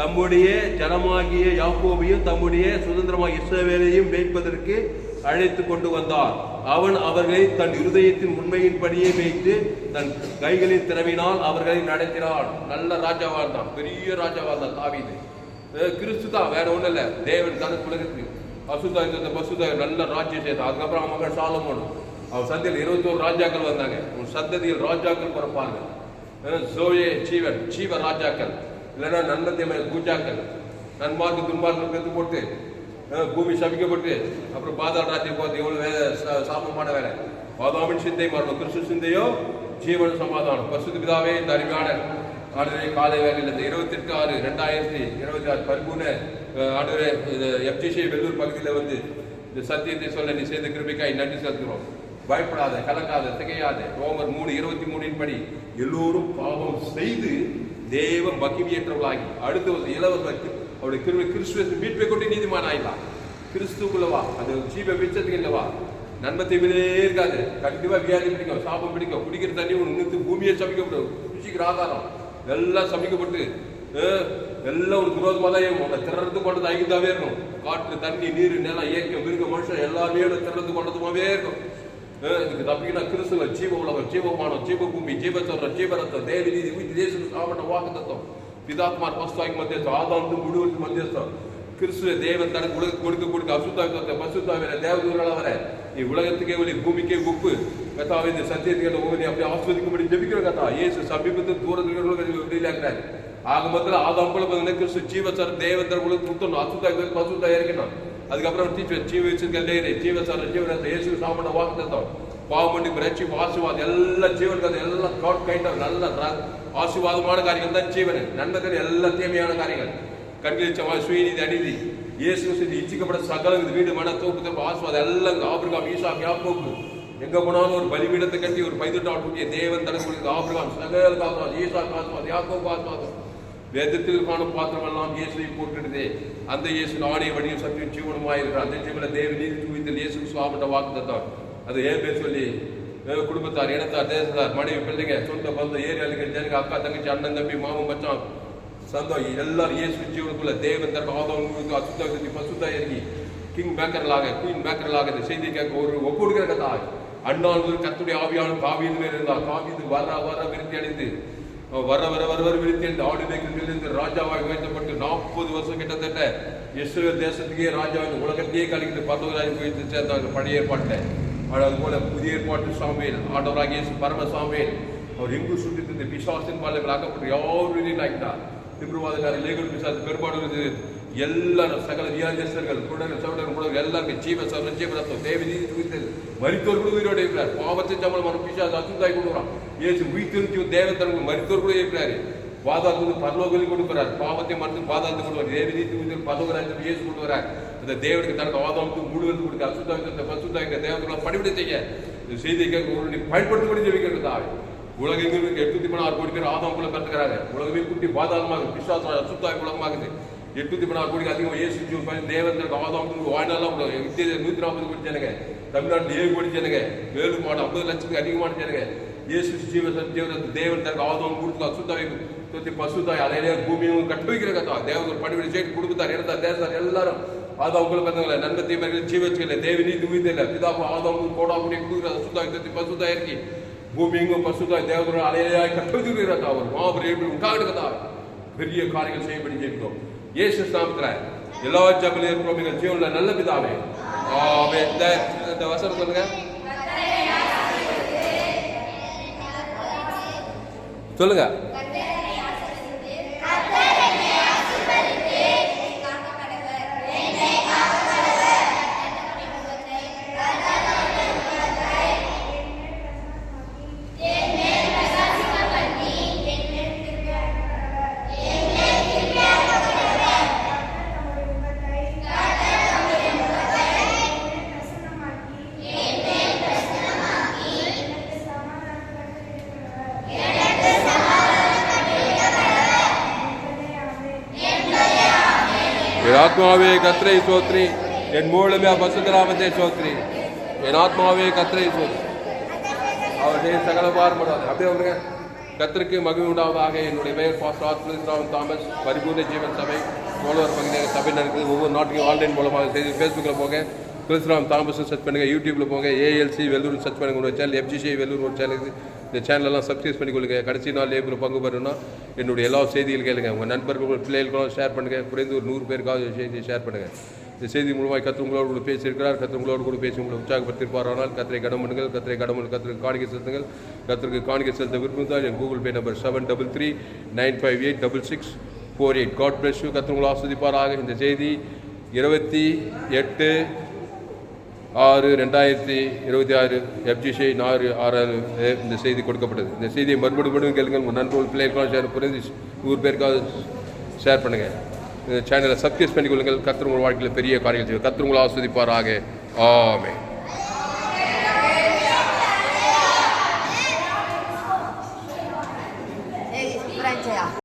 Speaker 1: தம்முடைய ஜனமாகிய யாக்கோபையும் தம்முடைய சுதந்திரமாக இஸ்ரவேலையும் மேய்ப்பதற்கு அழைத்து கொண்டு வந்தார். அவன் அவர்களை தன் இருதயத்தின் உண்மையின்படியே மேய்த்து தன் கைகளின் திறமையினால் அவர்களை நடத்தினான். நல்ல ராஜாவா இருந்தான், பெரிய ராஜாவா இருந்தான் தாவீது. கிறிஸ்து தான், வேற ஒன்றும் இல்லை. தேவன் தனக்கு உலகத்துக்கு பசுதாய் நல்ல ராஜ்யம் செய்தான். அதுக்கப்புறம் அவன் மகன் சாலமோன், அவன் சந்தையில் 21 ராஜாக்கள் வந்தாங்க. உன் சந்ததியில் ராஜாக்கள் பிறப்பார்கள். ஜீவ ராஜாக்கள், இல்லைன்னா நன்மத்தியமை பூஜாக்கள், நன்மார்க்கு துன்மார்க்கு பெற்று போட்டு பூமி சபிக்கப்பட்டு அப்புறம் பாதாள ராஜ்யம் போது எவ்வளவு வேலை, சாபமான வேலை. பாதாமின் சிந்தை மாறணும், கிறிஸ்து சிந்தையோ ஜீவன் சமாதானம். பரிசுத்த பிதாவே, இந்த அருமையான ஆண்டுரை காலை வேலையில் இந்த 28/6/2026 பரிபூர்ண ஆண்டுரை FGC வெள்ளூர் பகுதியில் இந்த சத்தியத்தை சொல்ல நீ செய்த கிருபைக்காய் நன்றி செலுத்துகிறோம். பயப்படாத, கலங்காத, திகையாத. ரோமர் 3:23 படி எல்லோரும் பாவம் செய்து தேவ மகிமையற்றவர்களாகி அடுத்த இலவச அவருடைய கிருபை கிறிஸ்துவ மீட்பை கொண்டு நீதிமான ஆயிடலாம். கிறிஸ்துக்குள்ளவா, அது ஜீவ விச்சத்துக்கு இல்லவா, நன்மை தீமையிலே இருக்காது. கண்டிப்பா வியாதி பிடிக்கும், சாபம் பிடிக்கும், குடிக்கிற தண்ணி உனக்கு பூமியை சமைக்கப்படும், ருசிக்கிற ஆதாரம் எல்லாம் சமைக்கப்பட்டு எல்லாம் ஒரு விரோதமாக தான் இருக்கும். அந்த திறத்து கொண்டது ஐந்தாவே இருக்கும். காற்று, தண்ணி, நீர், நிலம், இயற்கை, மிருக, மனுஷன் எல்லாமே திறத்து கொண்டதுமாவே இருக்கும். இதுக்கு தப்பிக்கினா கிறிஸ்துவ ஜீவ உலகம், ஜீவமானம், ஜீவ பூமி, ஜீவச்சோரம், ஜீவரத்தம், தேவ நீதி, தேச சாமட்ட வாக்கு தத்துவம், பிதாத்மார் பசுத்தாய்க்கு மத்தியஸ்தம், ஆதாம் முழுவதுக்கு மத்தியஸ்தம். கிறிஸ்துவ தேவன் தனக்கு உலகத்துக்கு கொடுக்க கொடுக்க அசுத்தாவித்த பசுத்தாவிர தேவதூரால் வர நீ உலகத்துக்கே ஒளி, பூமிக்கே உப்பு. கத்தாவை இந்த சத்தியத்துக்கு ஊதி அப்படி ஆஸ்வதிக்கும்படி ஜெபிக்கிற கத்தா. இயேசு சமீபத்தில் தூரத்துக்கு வெளியாக்குறாரு. ஆக மொத்தத்தில் ஆதாம் போல கிறிஸ்து ஜீவசார தேவன் உலகத்துக்கு கொடுத்தணும். அசுத்தாவி பசுத்தா இறக்கணும். அதுக்கப்புறம் ஜீவ வச்சிருக்கே ஜீவசார ஜீவனத்தை இயேசு சாமன வாக்கு தத்தம், பாவமண்டி ரட்சி ஆசீர்வாதம் எல்லாம் ஜீவன் கதை எல்லாம் காட் கைண்ட் ஆஃப் நல்ல ஆசீர்வாதமான காரியங்கள் தான் ஜீவன். நன்மைகள் எல்லாம் தேவையான காரியங்கள். கண்களிச்சமா சுயநீதி, அநீதி, இயேசு இச்சிக்கப்பட்ட சகல வீடு, மன, தோப்பு, ஆசீர்வாதம் எல்லாம் ஆபிரகாம், ஈசாக், யாக்கோபு எங்க போனாலும் ஒரு பலிபீடத்தை கட்டி ஒரு 18 ஆட்டுக்குட்டிய தேவன் தனக்கு ஆபிரகாம் சகல ஆசீர்வாதம், ஈசாக் ஆசீர்வாதம், யாக்கோபு ஆசீர்வாதம். வேதத்தில் காணும் பாத்திரம் எல்லாம் இயேசுவை போட்டுடுதே. அந்த இயேசு நானே வழியும் சத்தியம் ஜீவனமாயிருக்கிறார். அந்த ஜீவன தேவ நீதி தூவித்தல் இயேசு சுவாமிட்ட வாக்கு தத்தான். அது ஏன் பேர் சொல்லி குடும்பத்தார், இனத்தார், தேசத்தார், மனைவி, பிள்ளைங்க, சொந்த பந்தம், ஏரியாளுக்கு ஜனங்க, அக்கா, தங்கச்சி, அண்ணன், தம்பி, மாமன், மச்சான், சந்தோம் எல்லாரும் இயேசு ஜீவனுக்குள்ள தேவன் தனக்கு ஆதம் அசுத்தாகி பசுத்தா இறங்கி கிங் மேக்கர்களாக, குயின் மேக்கர்களாக இந்த செய்தி கேட்க ஒரு ஒப்புடுகிற கதா. அண்ணாள் கத்துடைய ஆவியான காவியது மேல் இருந்தால் காவியது வர வர விருத்தி அடைந்து வர வர வர வர விழித்தெழுந்து ஆடு மேய்க்கிற ராஜாவாக உயர்த்தப்பட்டு 40 வருஷம் கிட்டத்தட்ட இஸ்ரவேல் தேசத்துக்கே ராஜாவாக உலகத்தையே கலக்கிட்டு பரலோகராஜ்யம் போய் சேர்ந்தாங்க பழைய ஏற்பாட்டை. அது போல புதிய ஏற்பாட்டு சாமுவேல் ஆண்டவராகிய இயேசு பரம சாமுவேல் அவர் எங்கு சுற்றி பிசாசின் பாலைகள் ஆக்கப்பட்டு யாரும் ஆகிட்டார். திமிர்வாதக்காரர் லேகல் பிசாசு பெரும்பாடு எல்லாரும் சகல வியாதியஸ்தர்கள் குருடர்கள் சகோதரர்கள் கூட எல்லாருக்கும் ஜீவ ஜீவரத்தம் தேவதி மருத்துவர் கூட உயிரோடு இருக்கிறார். பாவத்தை சம்பளம் பிசாசு அசுத்தாய் கொடுக்குறான். இயேசு உயிர்த்து தேவத்தர்கள் மருத்துவர் கூட இருக்கிறாரு. பாதாளத்துக்கு பரலோகத்தில் கொடுக்கிறார். பாவத்தை மறுத்து பாதாளத்துக்கு கொடுவார். தேவதி பரலோகராஜ்யம் இயேசு கொண்டு வரார். அந்த தேவனுக்கு தனக்கு ஆதாரத்துக்கு முழுவதும் கொடுக்க அசுத்தாயத்தை பசுத்தாய்க்க தேவர்களை படிவிட செய்ய செய்தியை பயன்படுத்தப்படி ஜெபிக்கிறதாவே உலகெங்கிலும் 816 கோடி பேர் ஆதாமுக்குள்ள பிறந்துக்கிறாங்க. உலகமே குட்டி பாதாளமாக பிசாசு அசுத்தாய் உலகமாகுது. 816 கோடிக்கு அதிகமாக இயேசு தேவந்தருக்கு ஆதாமுக்கு வாழ்நாளாம் 140 கோடி ஜனங்க. தமிழ்நாட்டில் 7 கோடி ஜனங்க. வேலூர் மாவட்டம் 50 லட்சத்துக்கு அதிகமான ஜனங்க. இயேசு தேவன் தனக்கு ஆதாம் கொடுத்து அசுத்தாய் பசுத்தாய் அலையிலே பூமியும் கட்டு வைக்கிற கதா தேவன் படிவிட செய்து கொடுத்தார். எடுத்தார் தேசார் எல்லாரும் ஆதாமுக்குள்ள பிறந்தவங்கள நன்மை தீமைகளை ஜீவச்சுக்கல தேவ நீதி உயிர்த்தில்லை பிதாப்பு ஆதாமுக்கு கோடாமுடைய கொடுக்குற அசுத்தாய் பசுத்தாய் இருக்கி பூமி எங்கும் பசுத்தாய் தேவதோட அலையாய் கட்டுகிறதா ஒரு மாபெரும் உண்டாடுகிறதா பெரிய காரியங்கள் செய்யப்படி ஜெயித்தோம். இயேசு நாமத்துல எல்லா ஜபல இருக்கிறோம் எங்கள் ஜீவன்ல நல்ல பிதாவே ஆமென். இந்த வசனம் சொல்லுங்க சொல்லுங்க. என் ஆத்மாவே கர்த்தரை ஸ்தோத்திரி, என் மூலமே பரிசுத்தராமத்தை ஸ்தோத்திரி. என் ஆத்மாவே கர்த்தரை ஸ்தோத்திரி. அவருடைய சகல பாரம்படாது அப்படியே அவருங்க. கர்த்தருக்கு மகிமை உண்டாவதாக. என்னுடைய பெயர் பாஸ்டர் கிறிஸ்துராமன் தாமஸ். பரிபூர்ண ஜீவன் சபை கோலவர் பகுதியாக சபை நடக்குது. ஒவ்வொரு நாட்டுக்கும் ஆன்லைன் மூலமாக செய்து ஃபேஸ்புக்கில் போங்க, கிறிஸ்துராம் தாமஸ் சர்ச் பண்ணுங்கள். யூடியூப்பில் போங்க, ஏஎல்சி வெள்ளூர் சர்ச் பண்ணுங்க. ஒரு சேனல் எஃப்ஜிசி வெள்ளூர் ஒரு சேனல் இருக்குது. இந்த சேனலெல்லாம் சப்ஸ்கிரைப் பண்ணிக்கொள்ளுங்க. கடைசி நாள் லேபில் பங்கு பெறணும்னா என்னுடைய எல்லா செய்திகள் கேளுங்க. உங்கள் நண்பர்கள் பிள்ளைகளுக்கும் ஷேர் பண்ணுங்கள். குறைந்து ஒரு 100 பேருக்காக செய்தியை ஷேர் பண்ணுங்கள். இந்த செய்தி மூலமாக கர்த்தர் உங்களோடு கூட பேசியிருக்கிறார். கர்த்தர் உங்களோடு கூட பேசி உங்களை உற்சாகப்படுத்திருப்பார். ஆனால் கர்த்தரை கடன் பண்ணுங்கள், கர்த்தரை கடன் பண்ணு, கர்த்தருக்கு காணிக்கை செலுத்துங்கள். கர்த்தருக்கு காணிக்கை செலுத்த விரும்புந்தால் என் Google pay number 7339586648. God bless you. கர்த்தர் உங்களை ஆஸ்வதிப்பாராக. இந்த செய்தி 28/6/2026 எஃப்ஜிசி 4/6 இந்த செய்தி கொடுக்கப்பட்டது. இந்த செய்தியை மறுபடியும் கேளுங்கள். உங்கள் நண்பர்கள் பிள்ளைகளுக்கும் ஷேர் பண்ணி 100 பேருக்காக ஷேர் பண்ணுங்கள். இந்த சேனலை சப்ஸ்கிரைப் பண்ணிக்கொள்ளுங்கள். கர்த்தர் உங்கள் வாழ்க்கையில் பெரிய காரியங்கள் செய்யும். கர்த்தர் உங்களை ஆஸ்வதிப்பாராக. ஆமென்.